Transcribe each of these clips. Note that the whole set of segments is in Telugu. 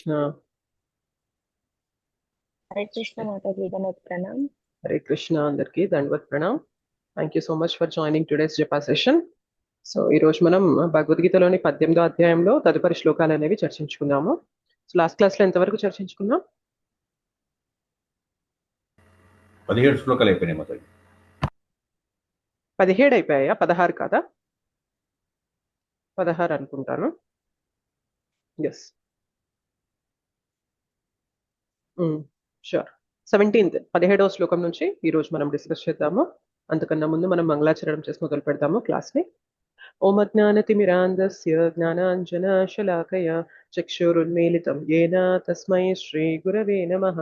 कृष्ण। हरे कृष्ण माताजी दंडवत प्रणाम। हरे कृष्ణ అందరికి దండవత్ ప్రణామ్. Thank you so much for joining today's japa session. So ఈ రోజు మనం భగవద్గీతలోని 18వ అధ్యాయంలో తదుపరి శ్లోకాలు అనేవి చర్చించుకుందాము. సో లాస్ట్ క్లాస్ లో ఎంతవరకు చర్చించుకున్నాం? 17 శ్లోకాలు అయిపోయినాయి మాతాజీ. 17 అయిపోయాయా? 16 కాదా? 16 అనుకుంటాను. Yes, sure. 17వ శ్లోకం నుంచి ఈ రోజు మనం డిస్కస్ చేద్దాము. అంతకన్నా ముందు మనం మంగళాచరణం చేసి మొదలు పెడతాము క్లాస్ ని. ఓం అజ్ఞానతిమిరాంధస్య జ్ఞానాంజనశలాకయా చక్షురున్మీలితం येन తస్మై శ్రీగురవే నమః.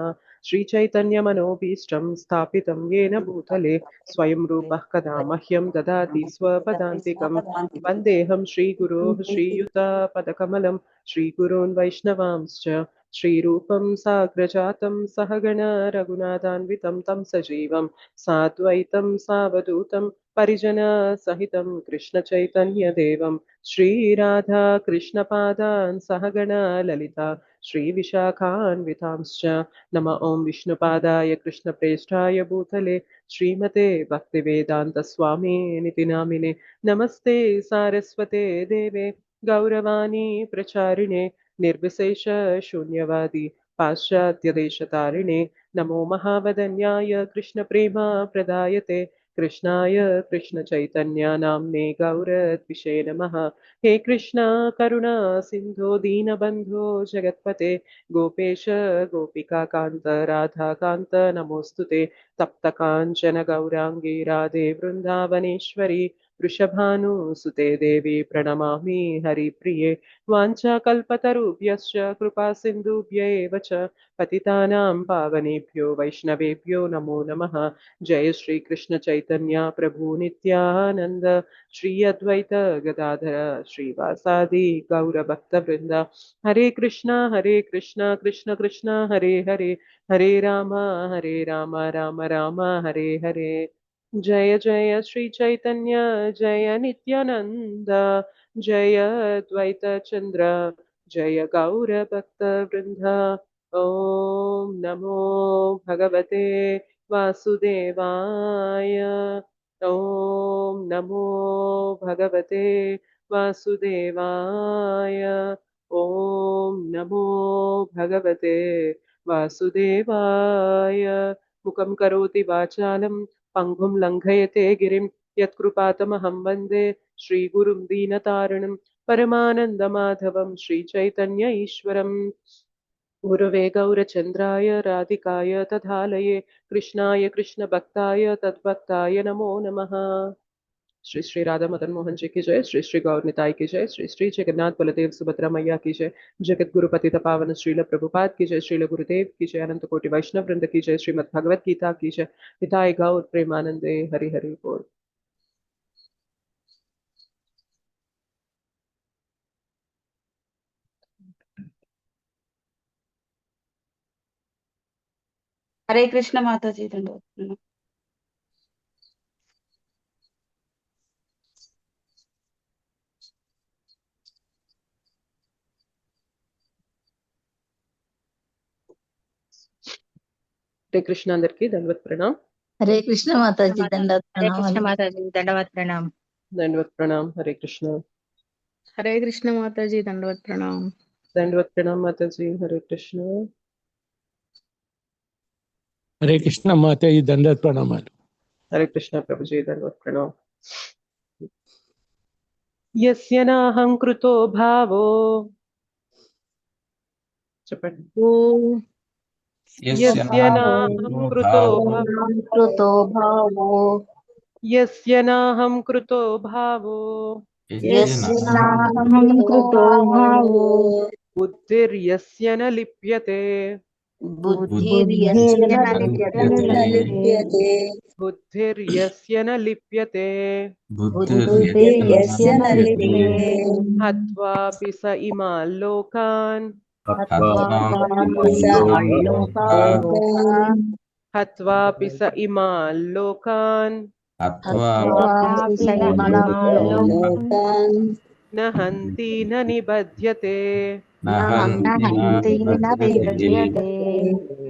శ్రీచైతన్యమనోభీష్టం స్థాపితం येन భూతలే స్వయం రూపః కదా మహ్యం దదాతి స్వపదాంతికం. వందేహం శ్రీగురోః శ్రీయుతపదకమలం శ్రీగురోన్ వైష్ణవాంశ్చ శ్రీరూపం సాగ్రజాతం సహగణ రఘునాథాన్వితం తం సజీవం సాద్వైతం సావధూతం పరిజన సహితం కృష్ణ చైతన్య దేవం శ్రీరాధా కృష్ణ పాదాన్ సహగణ లలిత శ్రీ విశాఖాన్వితాంశ్చ నమ. ఓం విష్ణుపాదాయ కృష్ణ ప్రేష్ఠాయ భూతలే శ్రీమతే భక్తి వేదాంత స్వామి నితి నామినే. నమస్తే సారస్వతే దేవే గౌరవాణి ప్రచారిణే నిర్విశేష శూన్యవాది పాశ్చాత్య దేశతారిణే. నమో మహావదన్యాయ కృష్ణ ప్రేమ ప్రదాయతే कृष्णाय कृष्ण चैतन्य नाम्ने गौरद्विषे नमः. हे कृष्ण करुणा सिंधो दीनबंधो जगत्पते गोपेश गोपिका कांत राधा कांत नमोस्तुते. तप्त कांचन गौरांगी राधे वृंदावनेश्वरी वृषभानुसुते देवी प्रणमामि हरिप्रिये. वाञ्छाकल्पतरुभ्यश्च कृपा सिन्धुभ्यैव च पतितानां पावनेभ्यो वैष्णवेभ्यो नमो नमः. जय श्री कृष्ण चैतन्य प्रभु नित्यानंद श्री अद्वैत गदाधर श्रीवासादि गौर भक्त वृंद. हरे कृष्णा कृष्ण कृष्ण हरे हरे हरे राम राम राम हरे हरे. जय जय श्री चैतन्य जय नित्यानंद जय द्वैत चंद्र जय गौर भक्त वृंद. ओम नमो भगवते वासुदेवाय. ओम नमो भगवते वासुदेवाय. ओम नमो भगवते वासुदेवाय. मुखं करोति वाचालं पंगुं लंघयते गिरिं यत्कृपातमहं वन्दे श्रीगुरुं दीनतारिणं परमानन्दमाधवं श्रीचैतन्य ईश्वरम्. गुरवे गौरचन्द्राय राधिकाय तथालये कृष्णाय कृष्णभक्ताय तद्भक्ताय नमो नमः. श्री श्री राधा मदन मोहन जी की जय. श्री श्री गौर निताई की जय. श्री श्री जगन्नाथ बलदेव सुभद्रा मैया की जय. जगत गुरु पतित पावन श्रील प्रभुपाद की जय. श्रील गुरुदेव की जय. अनंत कोटि वैष्णव वृंद की जय. श्रीमद् भगवत गीता की जय. निताय गौर प्रेमानंदे हरि हरि बोल. हरे कृष्ण माताजी दंडवत प्रणाम। हरे कृष्ण అందరికీ దండవత్ ప్రణామ్. हरे कृष्ण माता जी दंडवत हरे प्रणाम। कृष्ण माताजी दंडवत प्रणाम। దండవత్ ప్రణామ్. हरे कृष्ण. हरे कृष्ण माताजी दंडवत प्रणाम। దండవత్ ప్రణామ్ మాతాజీ. हरे कृष्ण. हरे कृष्ण माता जी दंडवत प्रणाम। हरे कृष्ण प्रभु जी దండవత్ ప్రణామ్. यस्य नाहं कृतो भावो చెప్పండి. यस्य नाहं कृतो भावो कृतो भावो यस्य नाहं कृतो भावो यस्य नाहं कृतो भावो बुद्धिर्यस्य न लिप्यते बुद्धिर्यस्य न लिप्यते बुद्धिर्यस्य न लिप्यते बुद्धिर्यस्य न लिप्यते हत्वापि स इमान् लोकान् हत्वापि स इमान् लोकान् न हन्ति न निबध्यते నహంతి నిబధ్యతే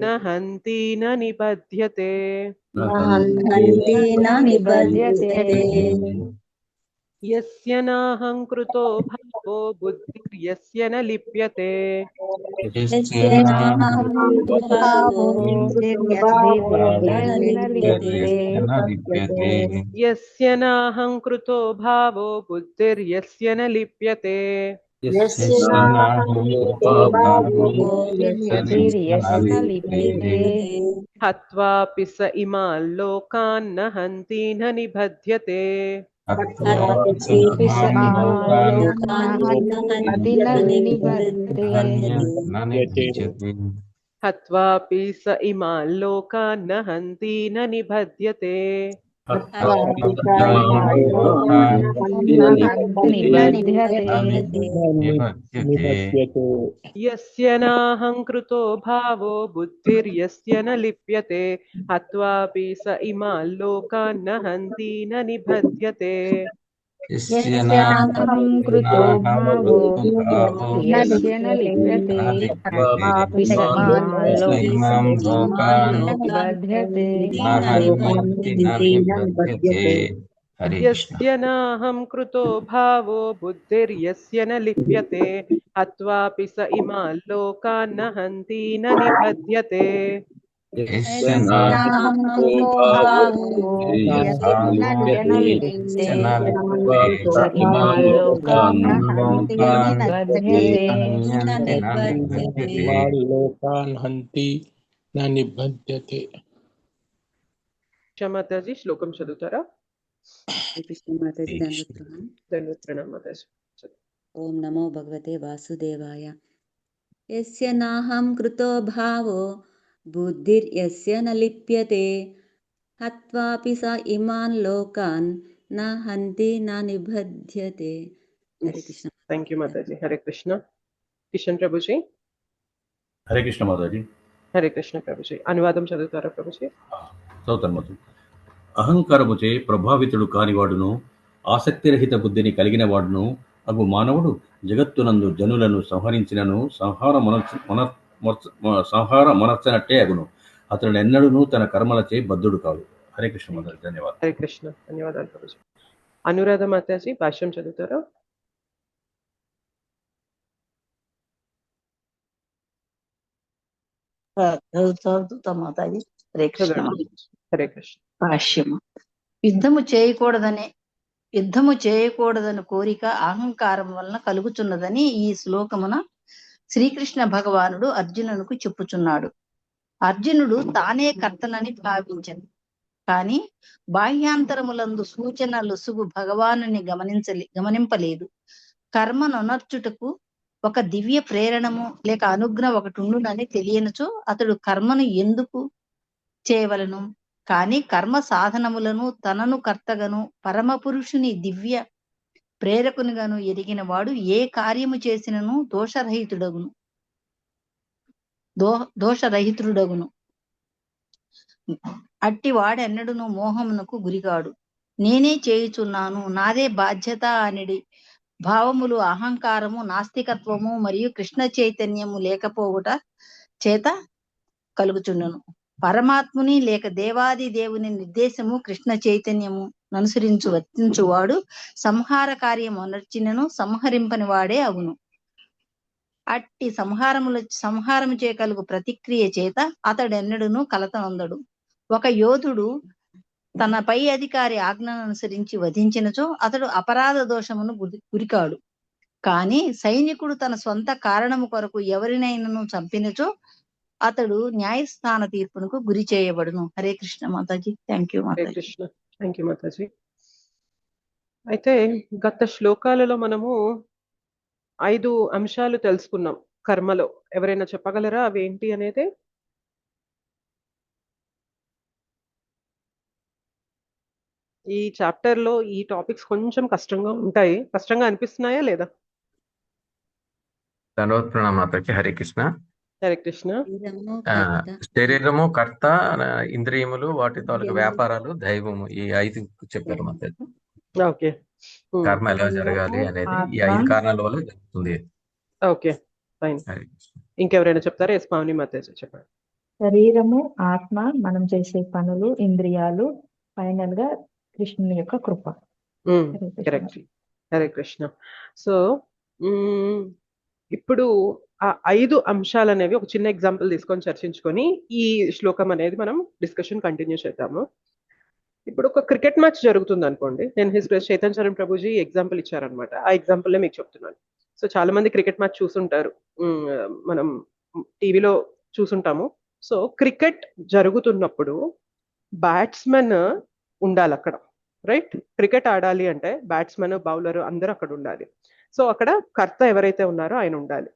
న హంతి న నిబధ్యతే నహంతి నిబధ్యతే యస్య నాహం కృతో భావో బుద్ధిర్యస్య న లిప్యతే యస్య నాహం భావో లిప్యతే యస్య నాహం కృతో భావో బుద్ధిర్యస్య న లిప్యతే యస్య నాహం భావో లిప్యతే హత్వాపి స ఇమాన్ లోకాన్ న హంతి న నిబధ్యతే హత్వాపి స ఇమాన్ లోకాన్ న హంతి న నిబధ్యతే యస్య నాహం కృతో భావో బుద్ధిర్యస్య న లిప్యతే హత్వాపి స ఇమాన్ లోకాన్ న హంతి న నిబధ్యతే యస్య నాహం కృతో భావో యస్య న లిప్యతే హత్వాపి స ఇమాం లోకాన్ నిబధ్యతే యస్య నాహం కృతో భావో బుద్ధిర్యస్య న లిప్యతే హత్వాపి స ఇమాన్ లోకాన్ న హంతి న నిబధ్యతే యస్య నాహం కృతో భావో యస్య న లిప్యతే హత్వాపి స ఇమాం లోకాన్ న హంతి న నిబధ్యతే లోకాన్ హంతి న నిబధ్యతే. మాతాజీ శ్లోకం చదువుతారా? కృష్ణ మాతాజీ ధన్యవాదాలు మాతాజీ. ఓం నమో భగవతే వాసుదేవాయ. యస్య నాహం కృతో భావో బుద్ధిర్యస్య న లిప్యతే హత్వాపి స ఇమాన్ లోకాన్ న హంతి న నిబధ్యతే. హరే కృష్ణ. థ్యాంక్ యూ మాతాజీ. హరే కృష్ణ. కిషన్ ప్రభుజీ. హరే కృష్ణ మాతాజీ. హరే కృష్ణ ప్రభుజీ. అనువాదం చదువుతారా ప్రభుజీ? చదువుతాను మాతాజీ. అహంకారముచే ప్రభావితుడు కానివాడును ఆసక్తిరహిత బుద్ధిని కలిగిన వాడును అగు మానవుడు జగత్తునందు జనులను సంహరించినను సంహార మనర్చనట్టే అగును. అతడు ఎన్నడూను తన కర్మలచే బద్ధుడు కాదు. హరే కృష్ణ మాతాజీ. ధన్యవాదాలు. హరే కృష్ణ. ధన్యవాదాలు ప్రభుజీ. అనురాధ మాతాజీ భాష్యం చదువుతారా? చదువుతా మాతాజీ. హరే కృష్ణ. హరే కృష్ణ. భాష్యము. యుద్ధము చేయకూడదని కోరిక అహంకారం వలన కలుగుచున్నదని ఈ శ్లోకమున శ్రీకృష్ణ భగవానుడు అర్జునునికి చెప్పుచున్నాడు. అర్జునుడు తానే కర్తనని భావించను, కాని బాహ్యాంతరములందు సూచన లొసుగు భగవానుని గమనింపలేదు. కర్మనొనర్చుటకు ఒక దివ్య ప్రేరణము లేక అనుగ్రహం ఒకటి ఉండునని తెలియనుచో అతడు కర్మను ఎందుకు చేయవలను. కాని కర్మ సాధనములను తనను కర్తగను పరమ పురుషుని దివ్య ప్రేరకునిగాను ఎరిగిన వాడు ఏ కార్యము చేసినను దోషరహితుడగును. అట్టి వాడెన్నడును మోహమునకు గురిగాడు. నేనే చేయుచున్నాను, నాదే బాధ్యత అనేది భావములు, అహంకారము, నాస్తికత్వము మరియు కృష్ణ చైతన్యము లేకపోవుట చేత కలుగుచుండును. పరమాత్ముని లేక దేవాది దేవుని నిర్దేశము కృష్ణ చైతన్యము అనుసరించు వర్తించువాడు సంహార కార్యము సంహరింపని వాడే అగును. అట్టి సంహారము చేయగలుగు ప్రతిక్రియ చేత అతడెన్నడును కలతనొందడు. ఒక యోధుడు తన పై అధికారి ఆజ్ఞను అనుసరించి వధించినచో అతడు అపరాధ దోషమును గురికాడు. కాని సైనికుడు తన సొంత కారణము కొరకు ఎవరినైనాను చంపినచో అతడు న్యాయస్థాన తీర్పునకు గురి చేయబడును. Hare Krishna Mataji. Thank you Mataji. Krishna. Thank you Mataji. అయితే గత శ్లోకాలలో మనము 5 అంశాలు తెలుసుకున్నాం కర్మలో. ఎవరైనా చెప్పగలరా అవి ఏంటి అనేది? ఈ చాప్టర్ లో ఈ టాపిక్స్ కొంచెం కష్టంగా ఉంటాయి. కష్టంగా అనిపిస్తున్నాయా లేదా? ధన్యవాదాలు. హరే కృష్ణ. హరే కృష్ణ. శరీరము, కర్త, ఇంద్రియములు, వాటి తాలూకు వ్యాపారాలు, దైవము, ఈ 5 చెప్పారు మాతాజీ. ఓకే. కర్మ ఎలా జరగాలి అనేది ఈ 5 కారణాల వల్ల జరుగుతుంది. ఓకే. ఫైన్. హరే కృష్ణ. ఇంకెవరైనా చెప్తారా? ఎస్ పావని మాతాజీ చెప్పండి. శరీరము, ఆత్మ, మనం చేసే పనులు, ఇంద్రియాలు, ఫైనల్ గా కృష్ణుని యొక్క కృప. హరే కృష్ణ. కరెక్ట్. హరే కృష్ణ. సో ఇప్పుడు ఆ 5 అంశాలు అనేవి ఒక చిన్న ఎగ్జాంపుల్ తీసుకొని చర్చించుకొని ఈ శ్లోకం అనేది మనం డిస్కషన్ కంటిన్యూ చేద్దాము. ఇప్పుడు ఒక క్రికెట్ మ్యాచ్ జరుగుతుంది అనుకోండి. నేను his grace Chaitanya Charan Prabhuji example ఇచ్చారనమాట. ఆ ఎగ్జాంపుల్ మీకు చెప్తున్నాను. సో చాలా మంది క్రికెట్ మ్యాచ్ చూసుంటారు, మనం టీవీలో చూసుంటాము. సో క్రికెట్ జరుగుతున్నప్పుడు బ్యాట్స్మెన్ ఉండాలి అక్కడ, రైట్? క్రికెట్ ఆడాలి అంటే బ్యాట్స్మెన్, బౌలర్ అందరూ అక్కడ ఉండాలి. సో అక్కడ కర్త ఎవరైతే ఉన్నారో ఆయన ఉండాలి.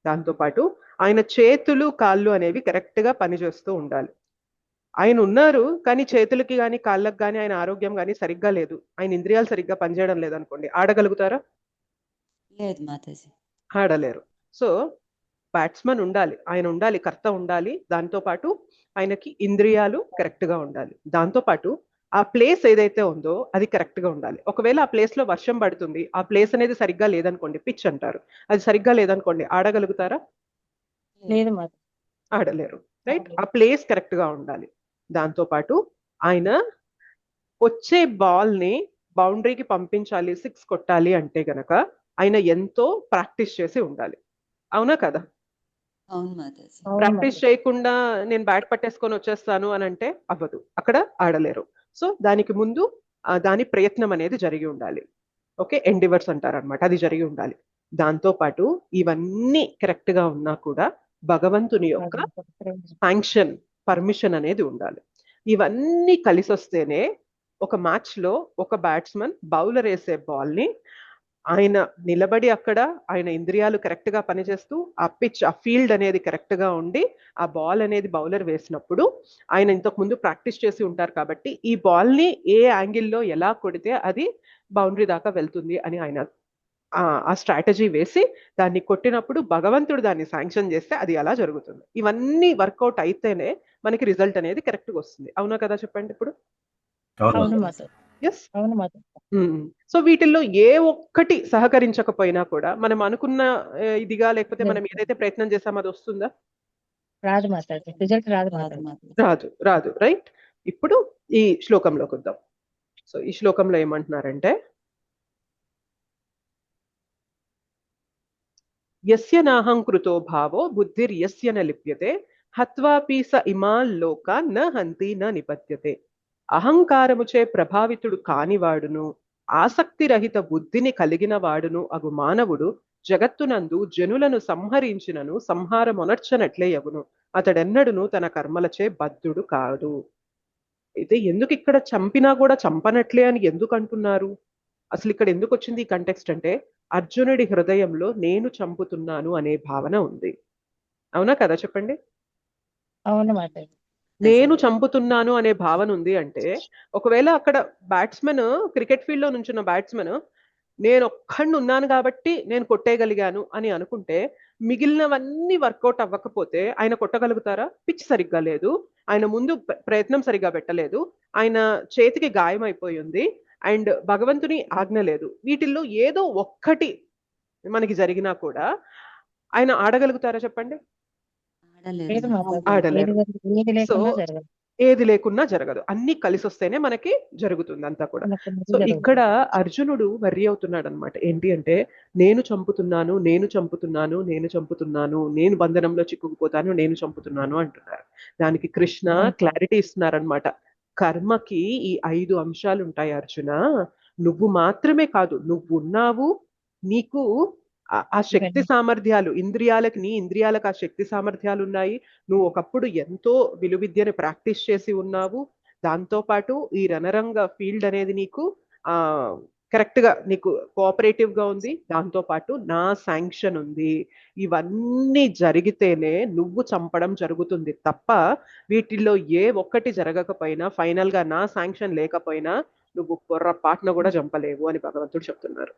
దాంతోపాటు ఆయన చేతులు, కాళ్ళు అనేవి కరెక్ట్ గా పనిచేస్తూ ఉండాలి. ఆయన ఉన్నారు కానీ చేతులకి కానీ కాళ్ళకి కానీ ఆయన ఆరోగ్యం కానీ సరిగ్గా లేదు, ఆయన ఇంద్రియాలు సరిగ్గా పనిచేయడం లేదనుకోండి, ఆడగలుగుతారా? లేదు మాతాజీ. ఆడలేరు. సో బ్యాట్స్మెన్ ఉండాలి, ఆయన ఉండాలి, కర్త ఉండాలి. దాంతోపాటు ఆయనకి ఇంద్రియాలు కరెక్ట్ గా ఉండాలి. దాంతోపాటు ఆ ప్లేస్ ఏదైతే ఉందో అది కరెక్ట్ గా ఉండాలి. ఒకవేళ ఆ ప్లేస్ లో వర్షం పడుతుంది, ఆ ప్లేస్ అనేది సరిగ్గా లేదనుకోండి, పిచ్ అంటారు, అది సరిగ్గా లేదనుకోండి, ఆడగలుగుతారా? లేదు మాత. ఆడలేరు, రైట్? ఆ ప్లేస్ కరెక్ట్ గా ఉండాలి. దాంతోపాటు ఆయన వచ్చే బాల్ ని బౌండరీకి పంపించాలి, 6 కొట్టాలి అంటే గనక ఆయన ఎంతో ప్రాక్టీస్ చేసి ఉండాలి. అవునా కదా? అవును మాతాజీ. ప్రాక్టీస్ చేయకుండా నేను బ్యాట్ పట్టేసుకొని వచ్చేస్తాను అని అంటే అవ్వదు, అక్కడ ఆడలేరు. సో దానికి ముందు దాని ప్రయత్నం అనేది జరిగి ఉండాలి. ఓకే, ఎండివర్స్ అంటారనమాట, అది జరిగి ఉండాలి. దాంతో పాటు ఇవన్నీ కరెక్ట్ గా ఉన్నా కూడా భగవంతుని యొక్క శాంక్షన్, పర్మిషన్ అనేది ఉండాలి. ఇవన్నీ కలిసి వస్తేనే ఒక మ్యాచ్ లో ఒక బ్యాట్స్మెన్ బౌలర్ వేసే బాల్ ని ఆయన నిలబడి అక్కడ ఆయన ఇంద్రియాలు కరెక్ట్ గా పనిచేస్తూ ఆ పిచ్, ఆ ఫీల్డ్ అనేది కరెక్ట్ గా ఉండి ఆ బాల్ అనేది బౌలర్ వేసినప్పుడు ఆయన ఇంతకు ముందు ప్రాక్టీస్ చేసి ఉంటారు కాబట్టి ఈ బాల్ ని ఏ యాంగిల్లో ఎలా కొడితే అది బౌండరీ దాకా వెళ్తుంది అని ఆయన ఆ స్ట్రాటజీ వేసి దాన్ని కొట్టినప్పుడు భగవంతుడు దాన్ని శాంక్షన్ చేస్తే అది అలా జరుగుతుంది. ఇవన్నీ వర్కౌట్ అయితేనే మనకి రిజల్ట్ అనేది కరెక్ట్ గా వస్తుంది. అవునా కదా? చెప్పండి ఇప్పుడు. అవును మాత. ఎస్. అవును మాత. సో వీటిల్లో ఏ ఒక్కటి సహకరించకపోయినా కూడా మనం అనుకున్న ఇదిగా లేకపోతే మనం ఏదైతే ప్రయత్నం చేసామో అది వస్తుందా? రాదు మాత. రిజల్ట్ రాదు రాదు మాత. మాతాజీ. రాదు, రాదు, రైట్? ఇప్పుడు ఈ శ్లోకంలోకి వద్దాం. సో ఈ శ్లోకంలో ఏమంటున్నారంటే, యస్య నాహం కృతో భావో బుద్ధిర్ యస్య న లిప్యతే హత్వాపి స ఇమాల్ లోకాన్ న హంతి న నిపత్యతే. అహంకారముచే ప్రభావితుడు కానివాడును ఆసక్తి రహిత బుద్ధిని కలిగిన వాడును అగు మానవుడు జగత్తునందు జనులను సంహరించినను సంహారమొనర్చనట్లే యగును. అతడెన్నడును తన కర్మలచే బద్ధుడు కాడు. అయితే ఎందుకు ఇక్కడ చంపినా కూడా చంపనట్లే అని ఎందుకు అంటున్నారు? అసలు ఇక్కడ ఎందుకు వచ్చింది ఈ కంటెక్స్ట్ అంటే, అర్జునుడి హృదయంలో నేను చంపుతున్నాను అనే భావన ఉంది. అవునా కదా? చెప్పండి. అవును మాత. నేను చంపుతున్నాను అనే భావన ఉంది అంటే, ఒకవేళ అక్కడ బ్యాట్స్మెన్, క్రికెట్ ఫీల్డ్ లో నుంచున్న బ్యాట్స్మెన్ నేను ఒక్కడిని ఉన్నాను కాబట్టి నేను కొట్టేయగలిగాను అని అనుకుంటే, మిగిలినవన్నీ వర్కౌట్ అవ్వకపోతే ఆయన కొట్టగలుగుతారా? పిచ్ సరిగ్గా లేదు, ఆయన ముందు ప్రయత్నం సరిగ్గా పెట్టలేదు, ఆయన చేతికి గాయం అయిపోయి ఉంది, అండ్ భగవంతుని ఆజ్ఞ లేదు. వీటిల్లో ఏదో ఒక్కటి మనకి జరిగినా కూడా ఆయన ఆడగలుగుతారా? చెప్పండి. ఆడలేరు లేదు మాత. మాతాజీ. ఆడలేరు. ఏది సో లేకుండా జరగదు. ఏది లేకున్నా జరగదు, అన్ని కలిసి వస్తేనే మనకి జరుగుతుంది అంతా కూడా. సో ఇక్కడ అర్జునుడు వర్రీ అవుతున్నాడు అనమాట. ఏంటి అంటే, నేను చంపుతున్నాను, నేను చంపుతున్నాను, నేను చంపుతున్నాను, నేను బంధనంలో చిక్కుకుపోతాను, నేను చంపుతున్నాను అంటున్నారు. దానికి కృష్ణ క్లారిటీ ఇస్తున్నారనమాట. కర్మకి ఈ 5 అంశాలు ఉంటాయి అర్జున. నువ్వు మాత్రమే కాదు, నువ్వు ఉన్నావు, నీకు ఆ శక్తి సామర్థ్యాలు, ఇంద్రియాలకు, నీ ఇంద్రియాలకు ఆ శక్తి సామర్థ్యాలు ఉన్నాయి. నువ్వు ఒకప్పుడు ఎంతో విలువిద్యను ప్రాక్టీస్ చేసి ఉన్నావు. దాంతో పాటు ఈ రణరంగ ఫీల్డ్ అనేది నీకు కరెక్ట్ గా నీకు కోఆపరేటివ్ గా ఉంది. దాంతో పాటు నా శాంక్షన్ ఉంది. ఇవన్నీ జరిగితేనే నువ్వు చంపడం జరుగుతుంది తప్ప వీటిల్లో ఏ ఒక్కటి జరగకపోయినా, ఫైనల్ గా నా శాంక్షన్ లేకపోయినా నువ్వు పొర్రపాటున కూడా చంపలేవు అని భగవంతుడు చెప్తున్నారు.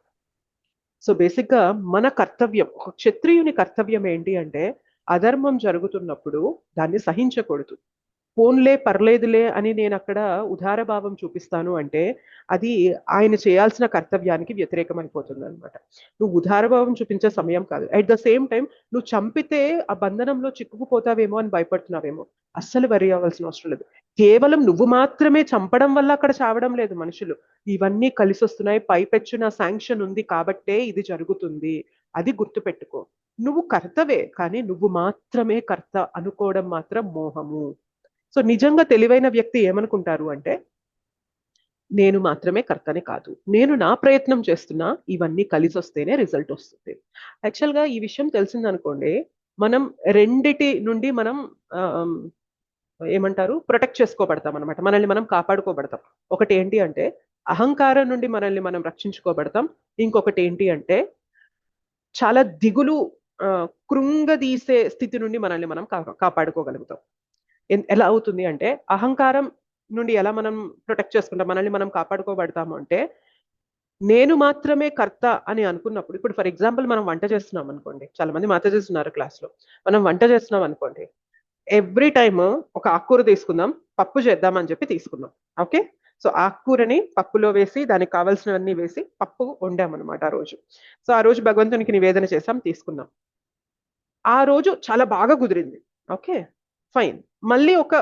సో బేసిక్ గా మన కర్తవ్యం, ఒక క్షత్రియుని కర్తవ్యం ఏంటి అంటే, అధర్మం జరుగుతున్నప్పుడు దాన్ని సహించకూడదు. పోన్లే పర్లేదులే అని నేను అక్కడ ఉదారభావం చూపిస్తాను అంటే అది ఆయన చేయాల్సిన కర్తవ్యానికి వ్యతిరేకమైపోతుంది అనమాట. నువ్వు ఉదారభావం చూపించే సమయం కాదు. అట్ ద సేమ్ టైం నువ్వు చంపితే ఆ బంధనంలో చిక్కుకుపోతావేమో అని భయపడుతున్నావేమో. అస్సలు వరి అవ్వాల్సిన అవసరం లేదు. కేవలం నువ్వు మాత్రమే చంపడం వల్ల అక్కడ చావడం లేదు మనుషులు. ఇవన్నీ కలిసి వస్తున్నాయి. పైపెచ్చున శాంక్షన్ ఉంది కాబట్టే ఇది జరుగుతుంది. అది గుర్తుపెట్టుకో. నువ్వు కర్తవే, కానీ నువ్వు మాత్రమే కర్త అనుకోవడం మాత్రం మోహము. సో నిజంగా తెలివైన వ్యక్తి ఏమనుకుంటారు అంటే, నేను మాత్రమే కర్తని కాదు, నేను నా ప్రయత్నం చేస్తున్నా, ఇవన్నీ కలిసి వస్తేనే రిజల్ట్ వస్తుంది. యాక్చువల్గా ఈ విషయం తెలిసిందనుకోండి, మనం రెండిటి నుండి మనం ఏమంటారు ప్రొటెక్ట్ చేసుకోబడతాం అనమాట. మనల్ని మనం కాపాడుకోబడతాం. ఒకటి ఏంటి అంటే అహంకారం నుండి మనల్ని మనం రక్షించుకోబడతాం. ఇంకొకటి ఏంటి అంటే చాలా దిగులు కృంగదీసే స్థితి నుండి మనల్ని మనం కాపాడుకోగలుగుతాం. ఎలా అవుతుంది అంటే అహంకారం నుండి ఎలా మనం ప్రొటెక్ట్ చేసుకుంటాం, మనల్ని మనం కాపాడుకోబడతాము అంటే నేను మాత్రమే కర్త అని అనుకున్నప్పుడు, ఇప్పుడు ఫర్ ఎగ్జాంపుల్ మనం వంట చేస్తున్నాం అనుకోండి, చాలా మంది మాత చేస్తున్నారు క్లాస్లో, మనం వంట చేస్తున్నాం అనుకోండి, ఎవ్రీ టైమ్ ఒక ఆకుకూర తీసుకుందాం, పప్పు చేద్దామని చెప్పి తీసుకుందాం. ఓకే, సో ఆకుకూరని పప్పులో వేసి దానికి కావాల్సినవన్నీ వేసి పప్పు వండామన్నమాట ఆ రోజు. సో ఆ రోజు భగవంతునికి నివేదన చేసాం, తీసుకున్నాం. ఆ రోజు చాలా బాగా కుదిరింది. Okay fine. మళ్ళీ ఒక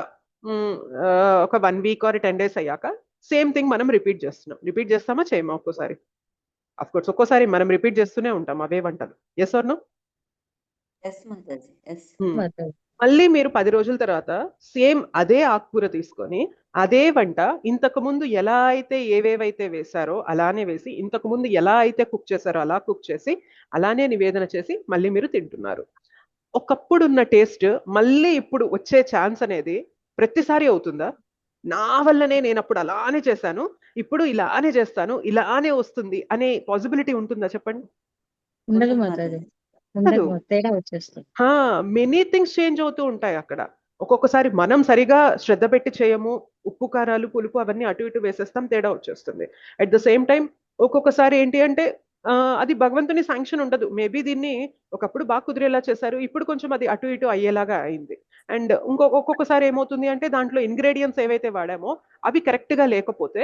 1 వీక్ ఆర్ 10 days అయ్యాక సేమ్ థింగ్ మనం రిపీట్ చేస్తున్నాం. రిపీట్ చేస్తామా చేయమా? ఒక్కోసారి అఫ్కోర్స్ ఒక్కోసారి మనం రిపీట్ చేస్తూనే ఉంటాం అవే వంటలు. Yes or no? మళ్ళీ మీరు 10 రోజుల తర్వాత సేమ్ అదే ఆకుకూర తీసుకొని అదే వంట ఇంతకు ముందు ఎలా అయితే ఏవేవైతే వేశారో అలానే వేసి, ఇంతకు ముందు ఎలా అయితే కుక్ చేశారో అలా కుక్ చేసి అలానే నివేదన చేసి మళ్ళీ మీరు తింటున్నారు. ఒకప్పుడు ఉన్న టేస్ట్ మళ్ళీ ఇప్పుడు వచ్చే ఛాన్స్ అనేది ప్రతిసారి అవుతుందా? నా వల్లనే నేను అప్పుడు అలానే చేశాను, ఇప్పుడు ఇలానే చేస్తాను, ఇలానే వస్తుంది అనే పాసిబిలిటీ ఉంటుందా చెప్పండి? మెనీ థింగ్స్ చేంజ్ అవుతూ ఉంటాయి అక్కడ. ఒక్కొక్కసారి మనం సరిగా శ్రద్ధ పెట్టి చేయము, ఉప్పు కారాలు పులుపు అవన్నీ అటు ఇటు వేసేస్తాం, తేడా వచ్చేస్తుంది. అట్ ద సేమ్ టైం ఒక్కొక్కసారి ఏంటి అంటే అది భగవంతుని శాంక్షన్ ఉండదు. మేబీ దీన్ని ఒకప్పుడు బాగా కుదిరేలా చేశారు, ఇప్పుడు కొంచెం అది అటు ఇటు అయ్యేలాగా అయింది. అండ్ ఒక్కొక్కసారి ఏమవుతుంది అంటే దాంట్లో ఇంగ్రీడియంట్స్ ఏవైతే వాడామో అవి కరెక్ట్ గా లేకపోతే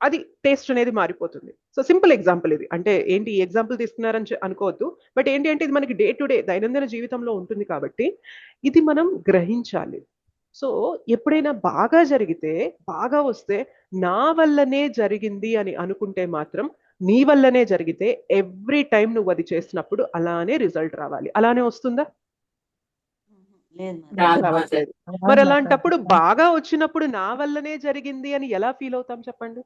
అది టేస్ట్ అనేది మారిపోతుంది. సో సింపుల్ ఎగ్జాంపుల్ ఇది. అంటే ఏంటి ఈ ఎగ్జాంపుల్ తీసుకున్నారని అనుకోవద్దు, బట్ ఏంటి అంటే ఇది మనకి డే టు డే దైనందిన జీవితంలో ఉంటుంది కాబట్టి ఇది మనం గ్రహించాలి. సో ఎప్పుడైనా బాగా జరిగితే, బాగా వస్తే నా వల్లనే జరిగింది అని అనుకుంటే మాత్రం, నీ వల్లనే జరిగితే ఎవ్రీ టైం నువ్వు అది చేసినప్పుడు అలానే రిజల్ట్ రావాలి. అలానే వస్తుందా? రావట్లేదు. మరి అలాంటప్పుడు బాగా వచ్చినప్పుడు నా వల్లనే జరిగింది అని ఎలా ఫీల్ అవుతాం చెప్పండి?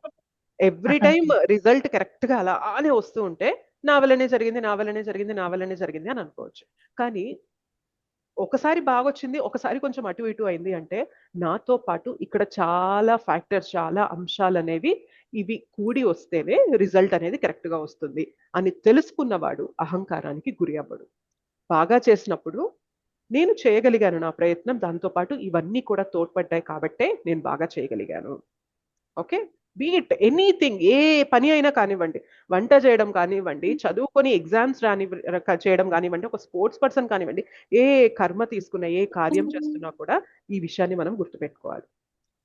ఎవ్రీ టైం రిజల్ట్ కరెక్ట్ గా అలానే వస్తూ ఉంటే నా వల్లనే జరిగింది, నా వల్లనే జరిగింది, నా వల్లనే జరిగింది అని అనుకోవచ్చు. కానీ ఒకసారి బాగొచ్చింది, ఒకసారి కొంచెం అటు ఇటు అయింది అంటే నాతో పాటు ఇక్కడ చాలా ఫ్యాక్టర్స్, చాలా అంశాలు అనేవి ఇవి కూడి వస్తేనే రిజల్ట్ అనేది కరెక్ట్ గా వస్తుంది అని తెలుసుకున్నవాడు అహంకారానికి గురి అవ్వడు. బాగా చేసినప్పుడు నేను చేయగలిగాను నా ప్రయత్నం, దాంతో పాటు ఇవన్నీ కూడా తోడ్పడ్డాయి కాబట్టే నేను బాగా చేయగలిగాను. ఓకే, బీట్ ఎనీథింగ్, ఏ పని అయినా కానివ్వండి, వంట చేయడం కానివ్వండి, చదువుకొని ఎగ్జామ్స్ చేయడం కానివ్వండి, ఒక స్పోర్ట్స్ పర్సన్ కానివ్వండి, ఏ కర్మ తీసుకున్నా, ఏ కార్యం చేస్తున్నా కూడా ఈ విషయాన్ని మనం గుర్తుపెట్టుకోవాలి.